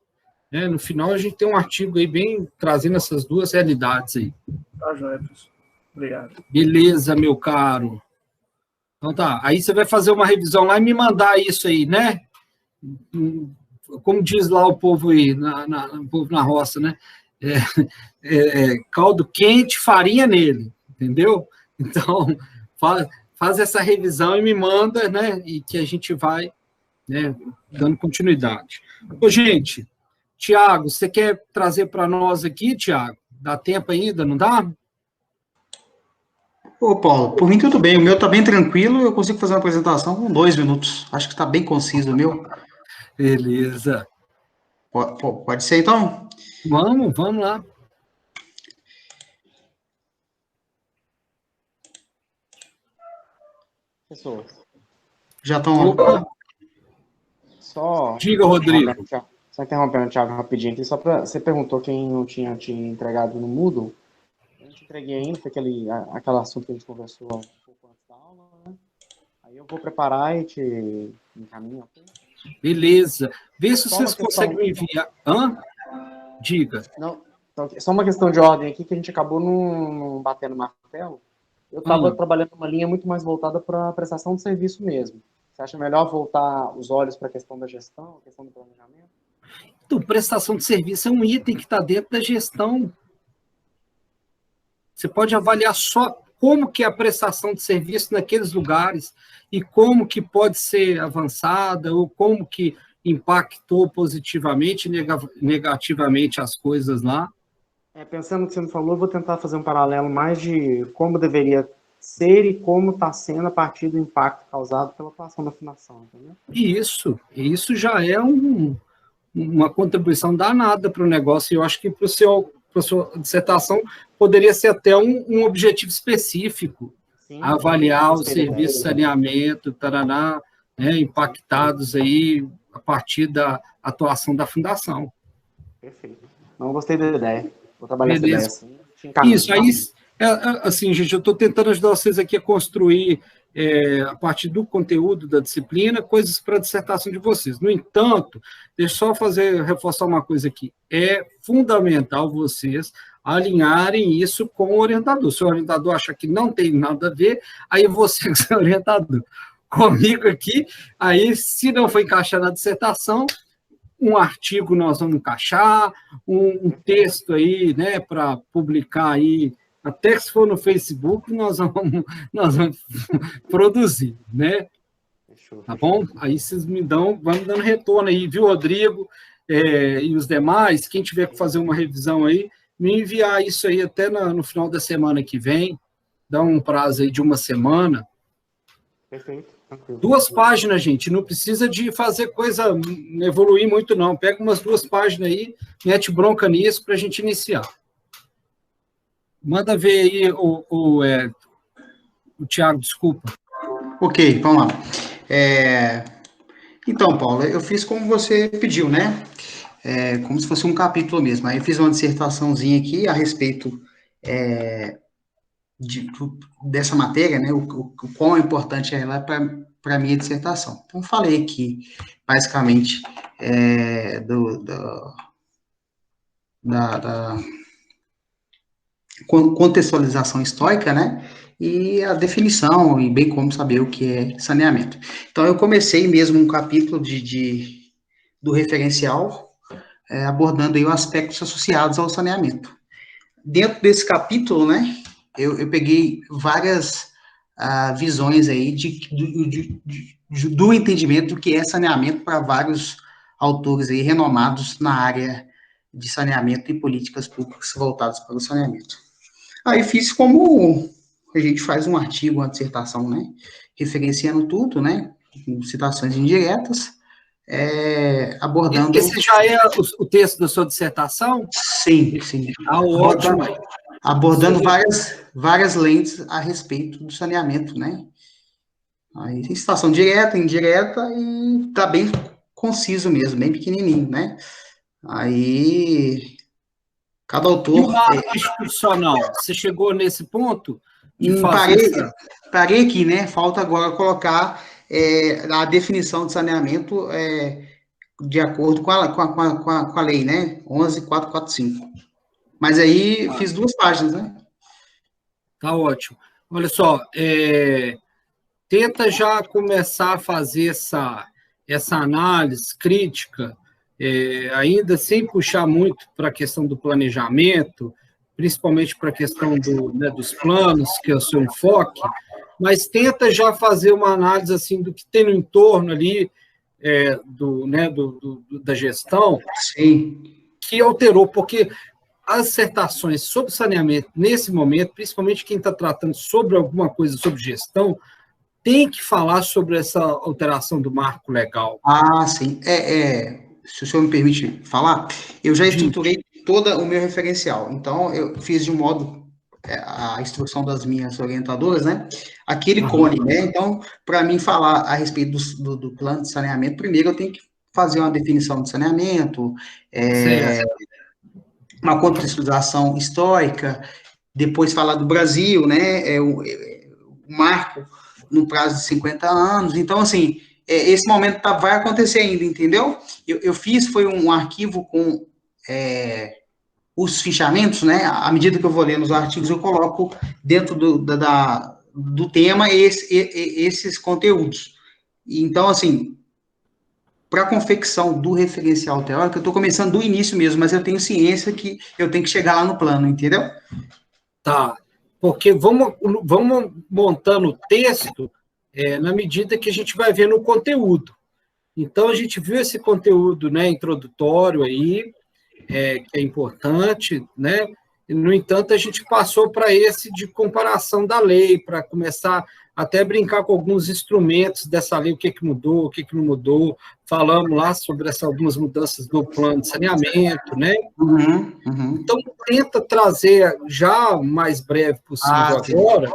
Né? No final, a gente tem um artigo aí bem trazendo essas duas realidades aí. Tá, joia, professor. Obrigado. Beleza, meu caro. Então tá, aí você vai fazer uma revisão lá e me mandar isso aí, né? Como diz lá o povo aí, o povo na roça, né? Caldo quente, farinha nele, entendeu? Então, faz essa revisão e me manda, né? E que a gente vai, né, dando continuidade. Ô, gente, Tiago, você quer trazer para nós aqui, Tiago? Dá tempo ainda, não dá? Ô, Paulo, por mim tudo bem. O meu tá bem tranquilo, eu consigo fazer uma apresentação com 2 minutos. Acho que está bem conciso o meu. Beleza. Pode ser, então? Vamos lá. Pessoas. Já estão... Só... Diga, Rodrigo. Só interrompendo o Thiago rapidinho aqui, só para... Você perguntou quem não tinha te entregado no Moodle. Eu não te entreguei ainda, foi aquele assunto que a gente conversou um pouco antes da aula, né? Aí eu vou preparar e te encaminho. Okay? Beleza. Vê se vocês conseguem me enviar. Diga. Não, então, só uma questão de ordem aqui, que a gente acabou não batendo martelo. Eu estava trabalhando uma linha muito mais voltada para a prestação de serviço mesmo. Você acha melhor voltar os olhos para a questão da gestão, a questão do planejamento? Então, prestação de serviço é um item que está dentro da gestão. Você pode avaliar só como que é a prestação de serviço naqueles lugares e como que pode ser avançada ou como que impactou positivamente e negativamente as coisas lá. Pensando no que você me falou, eu vou tentar fazer um paralelo mais de como deveria ser e como está sendo a partir do impacto causado pela atuação da fundação. Entendeu? Isso já é uma contribuição danada para o negócio, e eu acho que para a sua dissertação poderia ser até um objetivo específico, sim, avaliar o serviço de saneamento, tarará, né, impactados aí a partir da atuação da fundação. Perfeito. Não gostei da ideia. Vou trabalhar essa ideia assim. Isso, aí, assim, gente, eu estou tentando ajudar vocês aqui a construir, a partir do conteúdo da disciplina, coisas para a dissertação de vocês. No entanto, deixa eu só reforçar uma coisa aqui. É fundamental vocês alinharem isso com o orientador. Se o orientador achar que não tem nada a ver, aí você que é o orientador. Comigo aqui, aí, se não for encaixar na dissertação, um artigo nós vamos encaixar, um texto aí, né, para publicar aí, até se for no Facebook, nós vamos produzir, né? Tá bom? Aí vocês vão me dando retorno aí, viu, Rodrigo? E os demais, quem tiver que fazer uma revisão aí, me enviar isso aí até no final da semana que vem, dá um prazo aí de 1 semana. Perfeito, tranquilo. 2 páginas, gente, não precisa de fazer coisa, evoluir muito, não. Pega umas 2 páginas aí, mete bronca nisso para a gente iniciar. Manda ver aí o Thiago, desculpa. Ok, vamos lá. Então, Paulo, eu fiz como você pediu, né? Como se fosse um capítulo mesmo. Aí eu fiz uma dissertaçãozinha aqui a respeito dessa matéria, né? O quão importante é ela para a minha dissertação. Então, falei aqui, basicamente, da contextualização histórica, né? E a definição, e bem como saber o que é saneamento. Então, eu comecei mesmo um capítulo do referencial, abordando aí os aspectos associados ao saneamento. Dentro desse capítulo, né, eu peguei várias visões aí do entendimento do que é saneamento para vários autores aí renomados na área de saneamento e políticas públicas voltadas para o saneamento. Aí fiz como a gente faz um artigo, uma dissertação, né, referenciando tudo, né, com citações indiretas, abordando... Esse já é o texto da sua dissertação? Sim, sim. Ótimo. Abordando várias lentes a respeito do saneamento, né? Aí tem citação direta, indireta, e tá bem conciso mesmo, bem pequenininho, né? Aí, cada autor... E o marco institucional? Você chegou nesse ponto de fazer... Parei aqui, né? Falta agora colocar a definição de saneamento de acordo com a lei, né? 11.445. Mas aí fiz 2 páginas, né? Tá ótimo. Olha só, tenta já começar a fazer essa análise crítica, ainda sem puxar muito para a questão do planejamento, principalmente para a questão dos planos, que é o seu enfoque, mas tenta já fazer uma análise assim, do que tem no entorno ali da gestão. Sim. Que alterou, porque as dissertações sobre saneamento, nesse momento, principalmente quem está tratando sobre alguma coisa sobre gestão, tem que falar sobre essa alteração do marco legal. Ah, sim. Se o senhor me permite falar, eu já estruturei todo o meu referencial. Então, eu fiz de um modo, a instrução das minhas orientadoras, né? Aquele cone, né? Então, para mim falar a respeito do plano de saneamento, primeiro eu tenho que fazer uma definição de saneamento, uma contextualização histórica, depois falar do Brasil, né, o marco no prazo de 50 anos, então, assim, esse momento vai acontecer ainda, entendeu? Eu fiz, foi um arquivo com os fichamentos, né, à medida que eu vou lendo os artigos, eu coloco dentro do tema esses conteúdos. Então, assim, para a confecção do referencial teórico, eu estou começando do início mesmo, mas eu tenho ciência que eu tenho que chegar lá no plano, entendeu? Tá, porque vamos montando o texto na medida que a gente vai vendo o conteúdo. Então, a gente viu esse conteúdo, né, introdutório aí, que é importante, né? E, no entanto, a gente passou para esse de comparação da lei, para começar até a brincar com alguns instrumentos dessa lei, o que mudou, o que não mudou. Falamos lá sobre algumas mudanças do plano de saneamento, né? Então, tenta trazer já o mais breve possível agora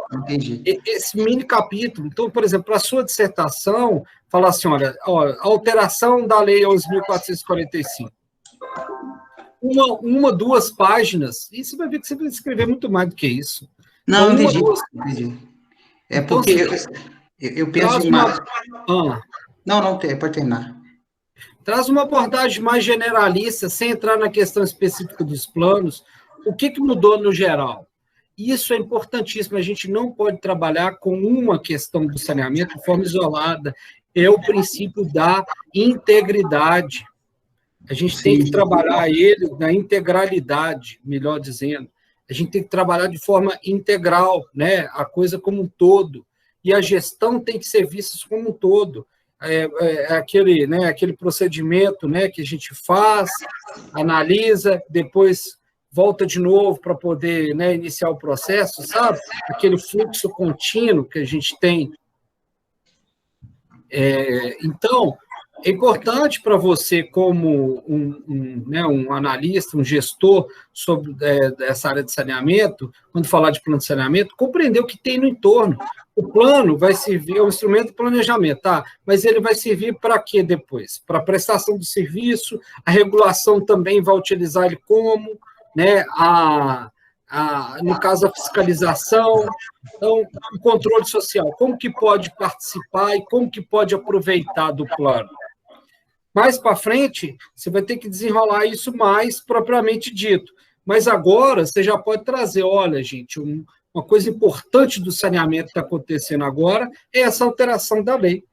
esse mini capítulo. Então, por exemplo, para a sua dissertação, falar assim, olha, alteração da lei 11.445. 2 páginas, e você vai ver que você vai escrever muito mais do que isso. Não, então, entendi. Porque eu penso em... Não, pode terminar. Traz uma abordagem mais generalista, sem entrar na questão específica dos planos. O que mudou no geral? Isso é importantíssimo, a gente não pode trabalhar com uma questão do saneamento de forma isolada. É o princípio da integridade. A gente tem que trabalhar ele na integralidade, melhor dizendo. A gente tem que trabalhar de forma integral, né? A coisa como um todo. E a gestão tem que ser vista como um todo. Aquele procedimento, né, que a gente faz, analisa, depois volta de novo para poder, né, iniciar o processo, sabe? Aquele fluxo contínuo que a gente tem. Então, é importante para você, como um analista, um gestor sobre essa área de saneamento, quando falar de plano de saneamento, compreender o que tem no entorno. O plano vai servir, é um instrumento de planejamento, tá? Mas ele vai servir para quê depois? Para a prestação do serviço, a regulação também vai utilizar ele como, né? No caso, a fiscalização, então, o controle social, como que pode participar e como que pode aproveitar do plano. Mais para frente, você vai ter que desenrolar isso mais propriamente dito. Mas agora, você já pode trazer, olha, gente, uma coisa importante do saneamento que está acontecendo agora é essa alteração da lei.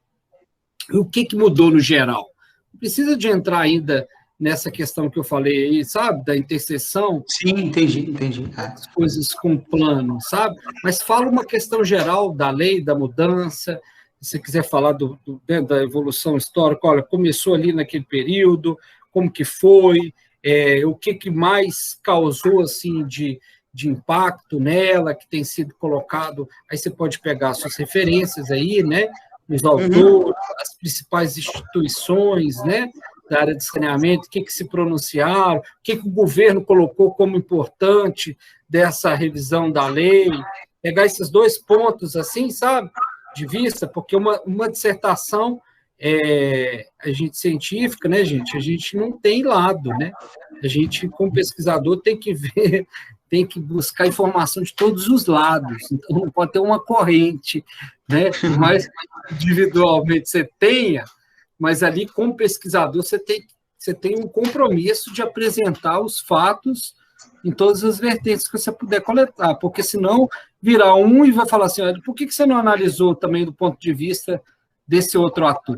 E o que mudou no geral? Não precisa de entrar ainda nessa questão que eu falei aí, sabe? Da interseção. Sim, entendi. As coisas com o plano, sabe? Mas fala uma questão geral da lei, da mudança. Se você quiser falar da evolução histórica, olha, começou ali naquele período, como que foi, o que mais causou, assim, de impacto nela, que tem sido colocado, aí você pode pegar suas referências aí, né? Os autores, as principais instituições, né? Da área de saneamento, o que se pronunciaram, o que o governo colocou como importante dessa revisão da lei, pegar esses dois pontos, assim, sabe, de vista, porque uma dissertação a gente científica, né, gente, a gente não tem lado, né, a gente, como pesquisador, tem que ver, tem que buscar informação de todos os lados, então não pode ter uma corrente, né, mas individualmente você tenha, mas ali, como pesquisador, você tem um compromisso de apresentar os fatos em todas as vertentes que você puder coletar, porque senão virar e vai falar assim, olha, por que você não analisou também do ponto de vista desse outro ator?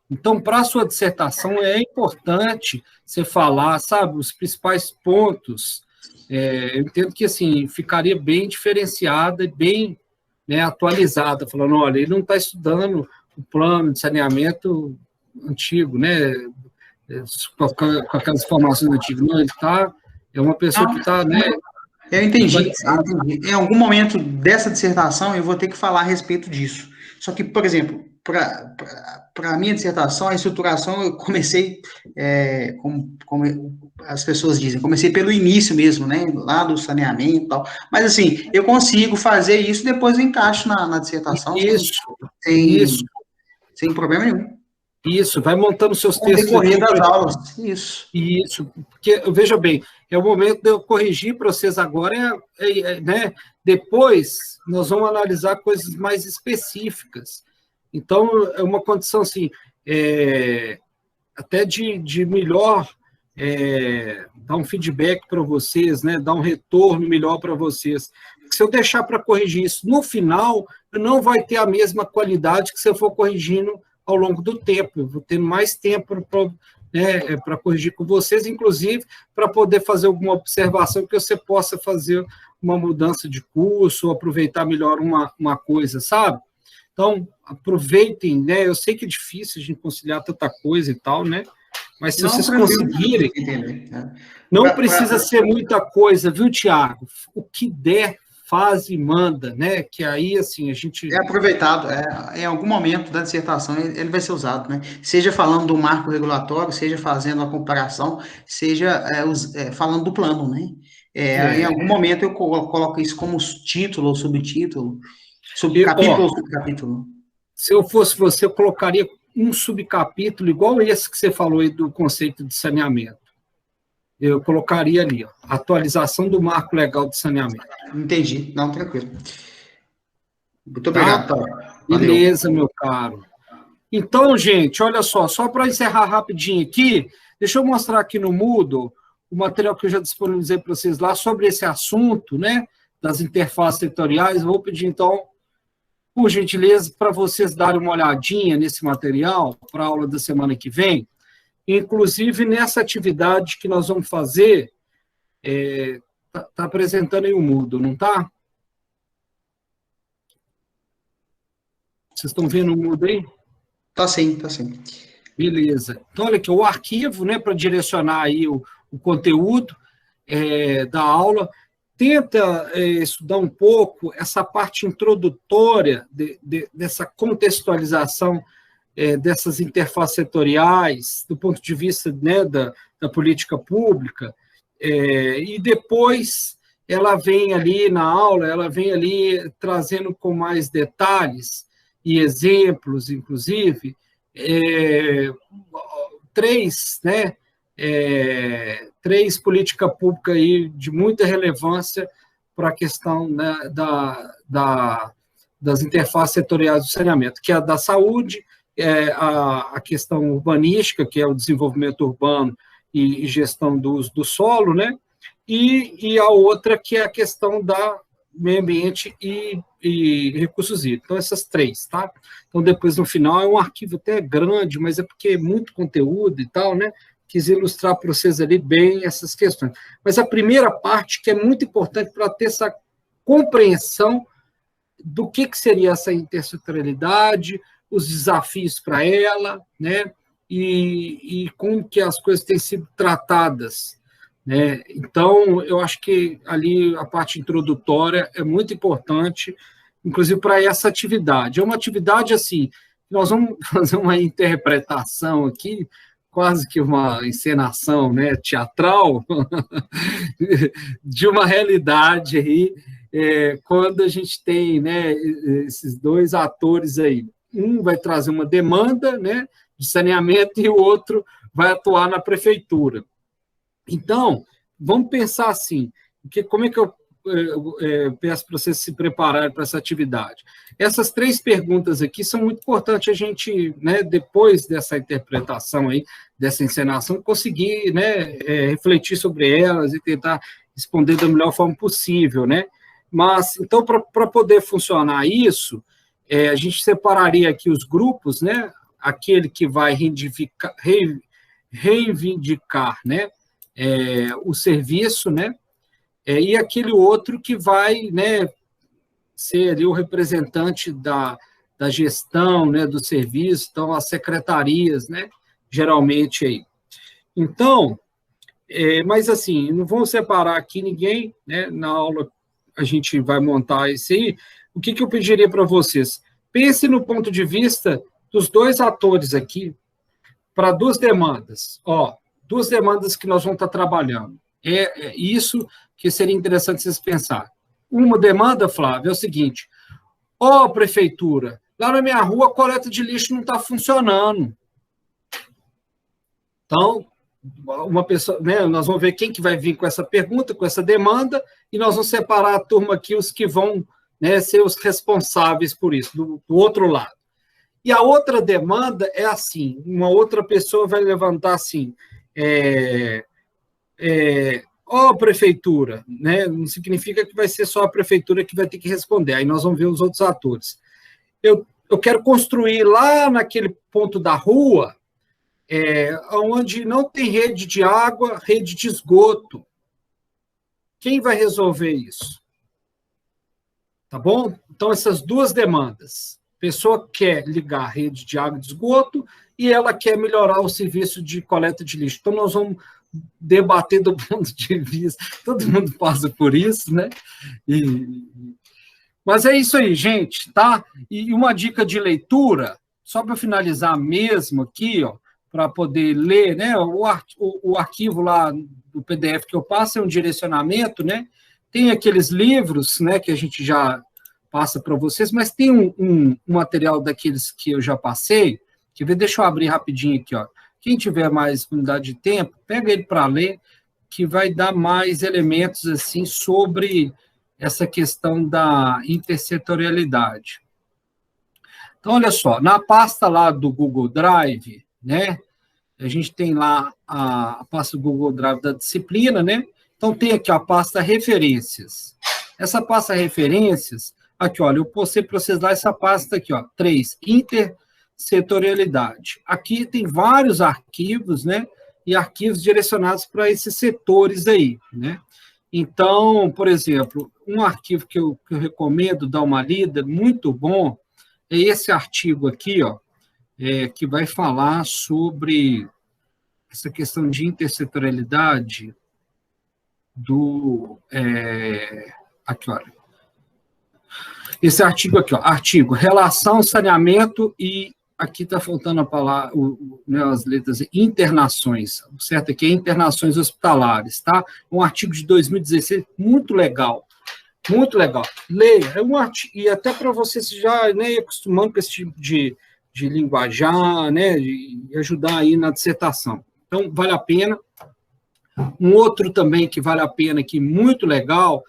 Então, para a sua dissertação, é importante você falar, sabe, os principais pontos. Eu entendo que, assim, ficaria bem diferenciada e bem, né, atualizada, falando, olha, ele não está estudando o plano de saneamento antigo, né, com aquelas informações antigas. Não, ele é uma pessoa que está, né... Eu entendi. Em algum momento dessa dissertação, eu vou ter que falar a respeito disso. Só que, por exemplo, para a minha dissertação, a estruturação, eu comecei, como as pessoas dizem, comecei pelo início mesmo, né, lá do saneamento e tal. Mas, assim, eu consigo fazer isso, depois eu encaixo na dissertação. Isso. Sem problema nenhum. Isso, vai montando seus textos. Decorrer das aulas, isso. Isso, porque, veja bem, é o momento de eu corrigir para vocês agora, né? Depois, nós vamos analisar coisas mais específicas. Então, é uma condição, assim, até de melhor dar um feedback para vocês, né? Dar um retorno melhor para vocês. Porque se eu deixar para corrigir isso no final, não vai ter a mesma qualidade que se eu for corrigindo ao longo do tempo. Eu vou ter mais tempo para corrigir com vocês, inclusive para poder fazer alguma observação que você possa fazer uma mudança de curso, ou aproveitar melhor uma coisa, sabe? Então, aproveitem, né? Eu sei que é difícil a gente conciliar tanta coisa e tal, né? Mas se vocês conseguirem, não precisa ser muita coisa, viu, Tiago? O que der, faz e manda, né? Que aí, assim, a gente... É aproveitado, em algum momento da dissertação ele vai ser usado, né? Seja falando do marco regulatório, seja fazendo a comparação, seja falando do plano, né? Em algum momento eu coloco isso como título ou subtítulo, subcapítulo ou subcapítulo. Se eu fosse você, eu colocaria um subcapítulo igual esse que você falou aí do conceito de saneamento. Eu colocaria ali, ó, atualização do marco legal de saneamento. Entendi. Não, tranquilo. Muito obrigado, Paulo. Beleza, meu caro. Então, gente, olha só para encerrar rapidinho aqui, deixa eu mostrar aqui no Moodle o material que eu já disponibilizei para vocês lá sobre esse assunto, né, das interfaces setoriais. Vou pedir, então, por gentileza, para vocês darem uma olhadinha nesse material para a aula da semana que vem. Inclusive, nessa atividade que nós vamos fazer, está apresentando aí o Moodle, não está? Vocês estão vendo o Moodle aí? Tá sim. Beleza. Então, olha aqui, o arquivo, né, para direcionar aí o conteúdo, da aula, tenta estudar um pouco essa parte introdutória dessa contextualização dessas interfaces setoriais, do ponto de vista, né, da política pública, e depois ela vem ali na aula, ela vem ali trazendo com mais detalhes e exemplos, inclusive, três políticas públicas aí de muita relevância para a questão, né, das interfaces setoriais do saneamento, que é a da saúde, a questão urbanística, que é o desenvolvimento urbano e gestão do uso do solo, né? E a outra, que é a questão da meio ambiente e recursos hídricos. Então, essas três, tá? Então, depois, no final, é um arquivo até grande, mas é porque é muito conteúdo e tal, né? Quis ilustrar para vocês ali bem essas questões. Mas a primeira parte, que é muito importante para ter essa compreensão do que seria essa intersetorialidade, os desafios para ela, né? E como que as coisas têm sido tratadas, né? Então, eu acho que ali a parte introdutória é muito importante, inclusive para essa atividade. É uma atividade assim, nós vamos fazer uma interpretação aqui, quase que uma encenação, né, teatral, de uma realidade aí, quando a gente tem, né, esses dois atores aí. Um vai trazer uma demanda, né, de saneamento e o outro vai atuar na prefeitura. Então, vamos pensar assim, como é que eu peço para vocês se prepararem para essa atividade? Essas três perguntas aqui são muito importantes a gente, né, depois dessa interpretação aí, dessa encenação, conseguir, né, refletir sobre elas e tentar responder da melhor forma possível, né? Mas, então, para poder funcionar isso, a gente separaria aqui os grupos, né? Aquele que vai reivindicar, né, o serviço, né? E aquele outro que vai, né, ser ali o representante da gestão, né, do serviço, então as secretarias, né, geralmente aí. Então, mas assim, não vamos separar aqui ninguém, né, na aula a gente vai montar isso aí. O que eu pediria para vocês? Pense no ponto de vista dos dois atores aqui, para duas demandas. Duas demandas que nós vamos estar trabalhando. É isso que seria interessante vocês pensarem. Uma demanda, Flávio, é o seguinte: prefeitura, lá na minha rua a coleta de lixo não está funcionando. Então, uma pessoa, né, nós vamos ver quem que vai vir com essa pergunta, com essa demanda, e nós vamos separar a turma aqui, os que vão, né, ser os responsáveis por isso, do outro lado. E a outra demanda é assim, uma outra pessoa vai levantar assim, prefeitura, né? Não significa que vai ser só a prefeitura que vai ter que responder, aí nós vamos ver os outros atores. Eu quero construir lá naquele ponto da rua, onde não tem rede de água, rede de esgoto. Quem vai resolver isso? Tá bom? Então, essas duas demandas. A pessoa quer ligar a rede de água e de esgoto e ela quer melhorar o serviço de coleta de lixo. Então, nós vamos debater do ponto de vista, todo mundo passa por isso, né? Mas é isso aí, gente, tá? E uma dica de leitura, só para finalizar mesmo aqui, para poder ler, né? O arquivo lá do PDF que eu passo é um direcionamento, né? Tem aqueles livros, né, que a gente já passa para vocês, mas tem um material daqueles que eu já passei, deixa eu abrir rapidinho aqui, ó. Quem tiver mais unidade de tempo, pega ele para ler, que vai dar mais elementos assim sobre essa questão da intersetorialidade. Então, olha só, na pasta lá do Google Drive, né, a gente tem lá a pasta do Google Drive da disciplina, né? Então, tem aqui a pasta referências. Essa pasta referências, aqui, olha, eu postei para vocês lá essa pasta aqui, ó, 3, intersetorialidade. Aqui tem vários arquivos, né? E arquivos direcionados para esses setores aí, né? Então, por exemplo, um arquivo que eu recomendo dar uma lida, muito bom, é esse artigo aqui, ó, que vai falar sobre essa questão de intersetorialidade. aqui, olha. Esse artigo aqui, ó, artigo relação, saneamento e aqui está faltando a palavra, as letras internações, o certo aqui é internações hospitalares, tá? Um artigo de 2016, muito legal, leia, e até para você já ir acostumando com esse tipo de linguajar, né, e ajudar aí na dissertação. Então, vale a pena. Um outro também que vale a pena aqui, muito legal,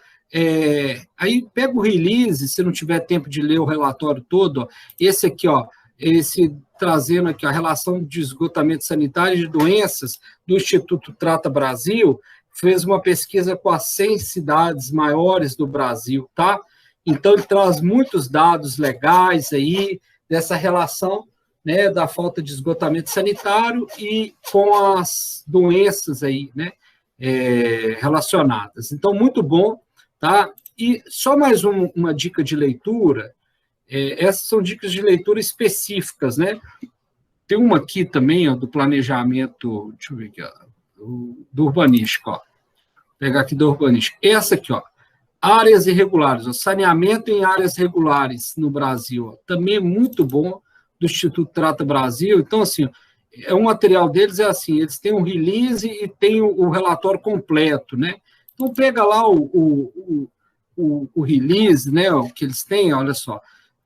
aí pega o release, se não tiver tempo de ler o relatório todo, ó, esse aqui, ó, esse trazendo aqui a relação de esgotamento sanitário e de doenças do Instituto Trata Brasil, fez uma pesquisa com as 100 cidades maiores do Brasil, tá? Então, ele traz muitos dados legais aí, dessa relação, né, da falta de esgotamento sanitário e com as doenças aí, né, relacionadas. Então, muito bom, tá? E só mais uma dica de leitura, essas são dicas de leitura específicas, né? Tem uma aqui também, ó, do planejamento, deixa eu ver aqui, ó, do urbanístico, ó. Vou pegar aqui do urbanístico. Essa aqui, ó, áreas irregulares, ó, saneamento em áreas regulares no Brasil, ó, também é muito bom, do Instituto Trata Brasil. Então, assim, um material deles é assim, eles têm um release e tem o relatório completo, né? Então, pega lá o release, né, o que eles têm, olha só,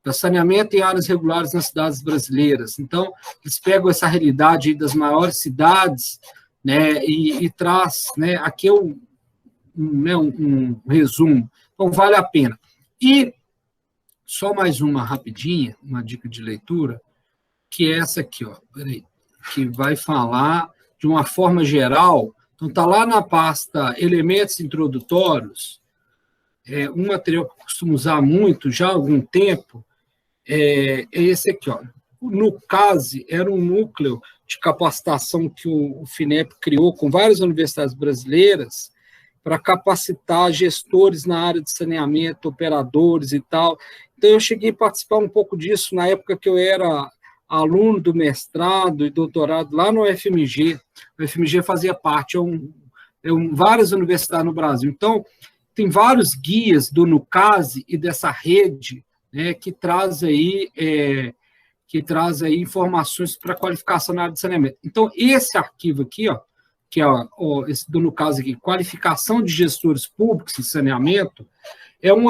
da saneamento em áreas regulares nas cidades brasileiras. Então, eles pegam essa realidade aí das maiores cidades, né, e traz, né, aqui é um resumo. Então, vale a pena. E só mais uma rapidinha, uma dica de leitura, que é essa aqui, ó, peraí, que vai falar de uma forma geral. Então, está lá na pasta Elementos Introdutórios, um material que eu costumo usar muito já há algum tempo, é esse aqui, ó. O NUCASE era um núcleo de capacitação que o FINEP criou com várias universidades brasileiras para capacitar gestores na área de saneamento, operadores e tal. Então, eu cheguei a participar um pouco disso na época que eu era aluno do mestrado e doutorado lá no UFMG. O UFMG fazia parte, várias universidades no Brasil. Então, tem vários guias do NUCASE e dessa rede, né, que traz aí informações para qualificação na área de saneamento. Então, esse arquivo aqui, ó, que é esse do NUCASE aqui, qualificação de gestores públicos em saneamento, é um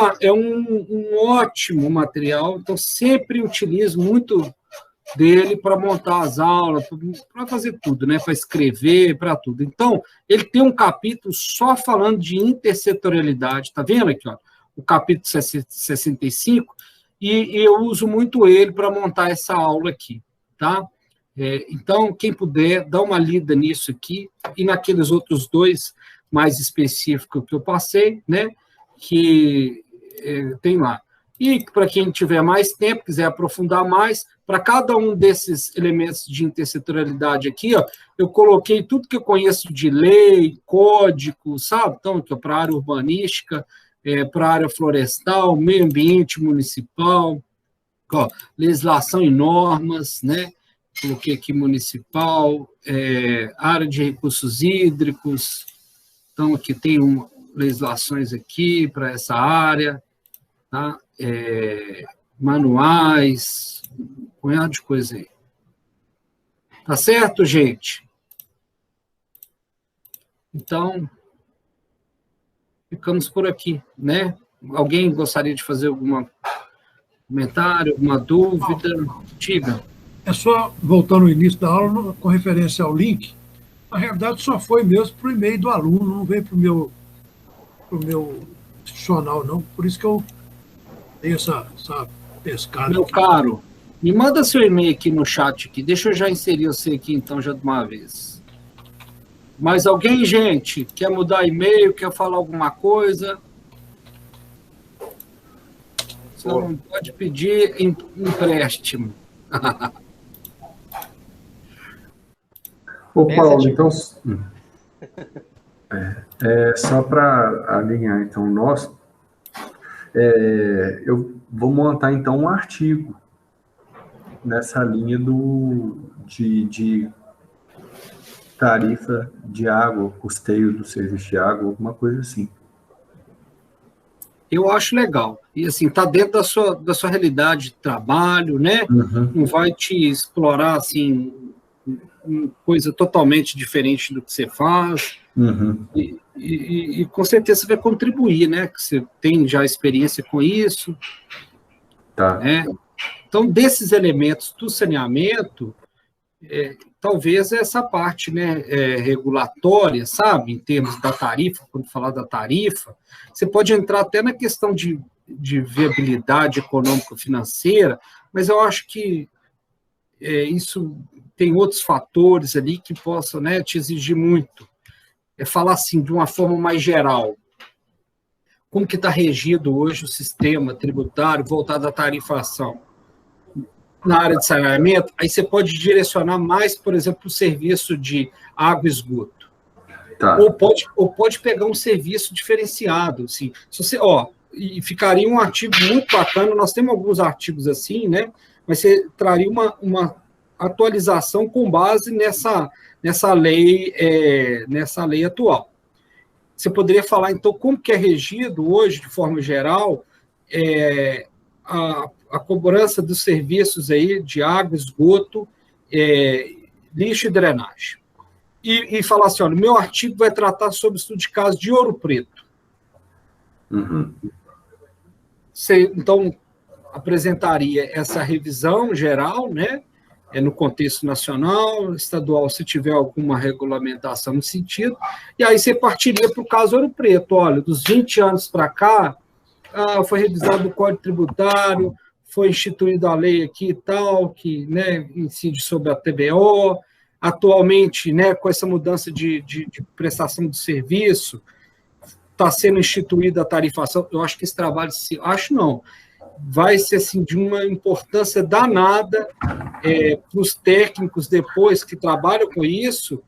ótimo material. Então, sempre utilizo muito dele para montar as aulas, para fazer tudo, né? Para escrever, para tudo. Então, ele tem um capítulo só falando de intersetorialidade, tá vendo aqui, ó? O capítulo 65, e eu uso muito ele para montar essa aula aqui, tá? Então, quem puder, dá uma lida nisso aqui, e naqueles outros dois mais específicos que eu passei, né? Que tem lá. E para quem tiver mais tempo, quiser aprofundar mais, para cada um desses elementos de intersetorialidade aqui, ó, eu coloquei tudo que eu conheço de lei, código, sabe? Então, para a área urbanística, para a área florestal, meio ambiente municipal, ó, legislação e normas, né? Coloquei aqui municipal, área de recursos hídricos. Então, aqui tem legislações aqui para essa área, tá? Manuais, um punhado de coisa aí. Tá certo, gente? Então, ficamos por aqui, né? Alguém gostaria de fazer algum comentário, alguma dúvida? Diga. É só, voltando ao início da aula, com referência ao link, na realidade só foi mesmo para o e-mail do aluno, não veio para o meu institucional, não. Por isso que eu dei essa pescada. Meu aqui. caro, me manda seu e-mail aqui no chat, aqui. Deixa eu já inserir você aqui, então, já de uma vez. Mais alguém, gente, quer mudar e-mail, quer falar alguma coisa? Você não pode pedir empréstimo. Ô, Paulo, então, só para alinhar, então, o nosso, eu vou montar, então, um artigo nessa linha de tarifa de água, custeio do serviço de água, alguma coisa assim. Eu acho legal. E, assim, está dentro da sua realidade de trabalho, né? Uhum. Não vai te explorar, assim, coisa totalmente diferente do que você faz. Uhum. E com certeza você vai contribuir, né? Que você tem já experiência com isso. Tá. Né? Então, desses elementos do saneamento, talvez essa parte, né, regulatória, sabe, em termos da tarifa, quando falar da tarifa, você pode entrar até na questão de viabilidade econômico-financeira, mas eu acho que isso tem outros fatores ali que possam, né, te exigir muito. Falar assim, de uma forma mais geral, como que está regido hoje o sistema tributário voltado à tarifação? Na área de saneamento, aí você pode direcionar mais, por exemplo, o serviço de água e esgoto. Tá. Ou pode pegar um serviço diferenciado. Assim. Se você, e ficaria um artigo muito bacana, nós temos alguns artigos assim, né? Mas você traria uma atualização com base nessa lei atual. Você poderia falar, então, como que é regido hoje, de forma geral, a cobrança dos serviços aí de água, esgoto, lixo e drenagem. E falar assim, olha, o meu artigo vai tratar sobre o estudo de caso de Ouro Preto. Uhum. Você, então, apresentaria essa revisão geral, né, no contexto nacional, estadual, se tiver alguma regulamentação no sentido, e aí você partiria para o caso Ouro Preto. Olha, dos 20 anos para cá, foi revisado o Código Tributário, foi instituída a lei aqui e tal, que, né, incide sobre a TBO. Atualmente, né, com essa mudança de prestação de serviço, está sendo instituída a tarifação. Eu acho que esse trabalho, vai ser assim, de uma importância danada para os técnicos depois que trabalham com isso,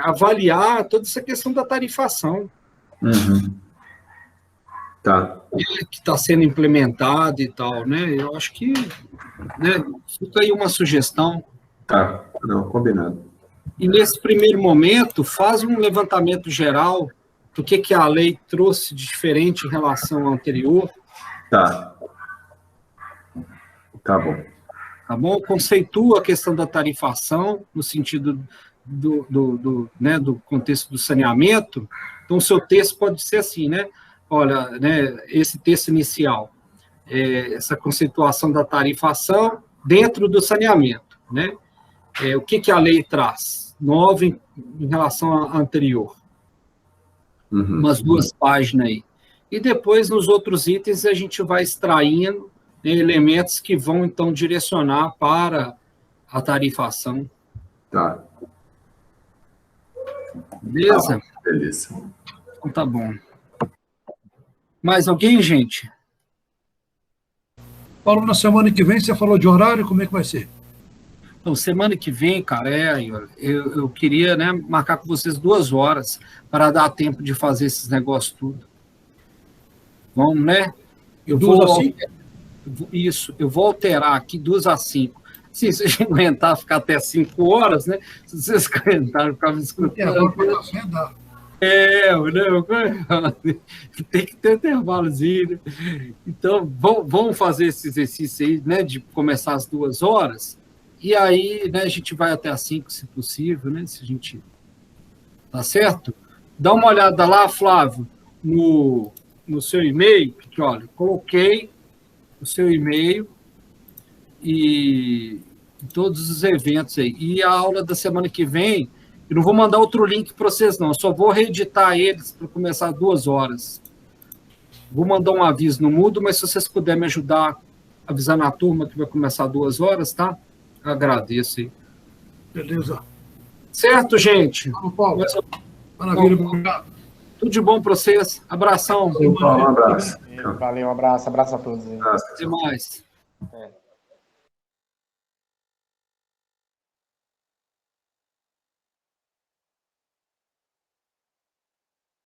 avaliar toda essa questão da tarifação. Uhum. Tá. Que está sendo implementado e tal, né? Eu acho que, né, fica aí uma sugestão. Tá, não, combinado. E nesse primeiro momento, faz um levantamento geral do que a lei trouxe de diferente em relação ao anterior. Tá. Tá bom. Tá bom? Conceitua a questão da tarifação, no sentido do contexto do saneamento. Então, o seu texto pode ser assim, né? Olha, né, esse texto inicial, essa conceituação da tarifação dentro do saneamento, né? O que a lei traz? Nova em relação à anterior. Uhum. Umas 2 páginas aí. E depois, nos outros itens, a gente vai extraindo, né, elementos que vão, então, direcionar para a tarifação. Tá. Beleza? Tá, beleza. Então, tá bom. Mais alguém, gente? Paulo, na semana que vem, você falou de horário, como é que vai ser? Então, semana que vem, cara, eu queria, né, marcar com vocês 2 horas para dar tempo de fazer esses negócios tudo. Vamos, né? Eu vou alterar aqui 2 às 5. Se vocês aguentar ficar até 5 horas, né? Se vocês aguentarem ficar me escutando. Tem que ter intervalozinho. Né? Então, vamos fazer esse exercício aí, né? De começar às 2 horas. E aí, né, a gente vai até às 5, se possível, né? Se a gente. Tá certo? Dá uma olhada lá, Flávio, no seu e-mail, porque, olha, coloquei o seu e-mail e todos os eventos aí. E a aula da semana que vem, eu não vou mandar outro link para vocês, não. Eu só vou reeditar eles para começar às 2 horas. Vou mandar um aviso no Moodle, mas se vocês puderem me ajudar avisando a turma que vai começar às 2 horas, tá? Eu agradeço aí. Beleza. Certo, gente? Vamos, Paulo. Maravilha, obrigado. Tudo de bom para vocês. Abração. Um abraço. Valeu, um abraço a todos. Até mais. É.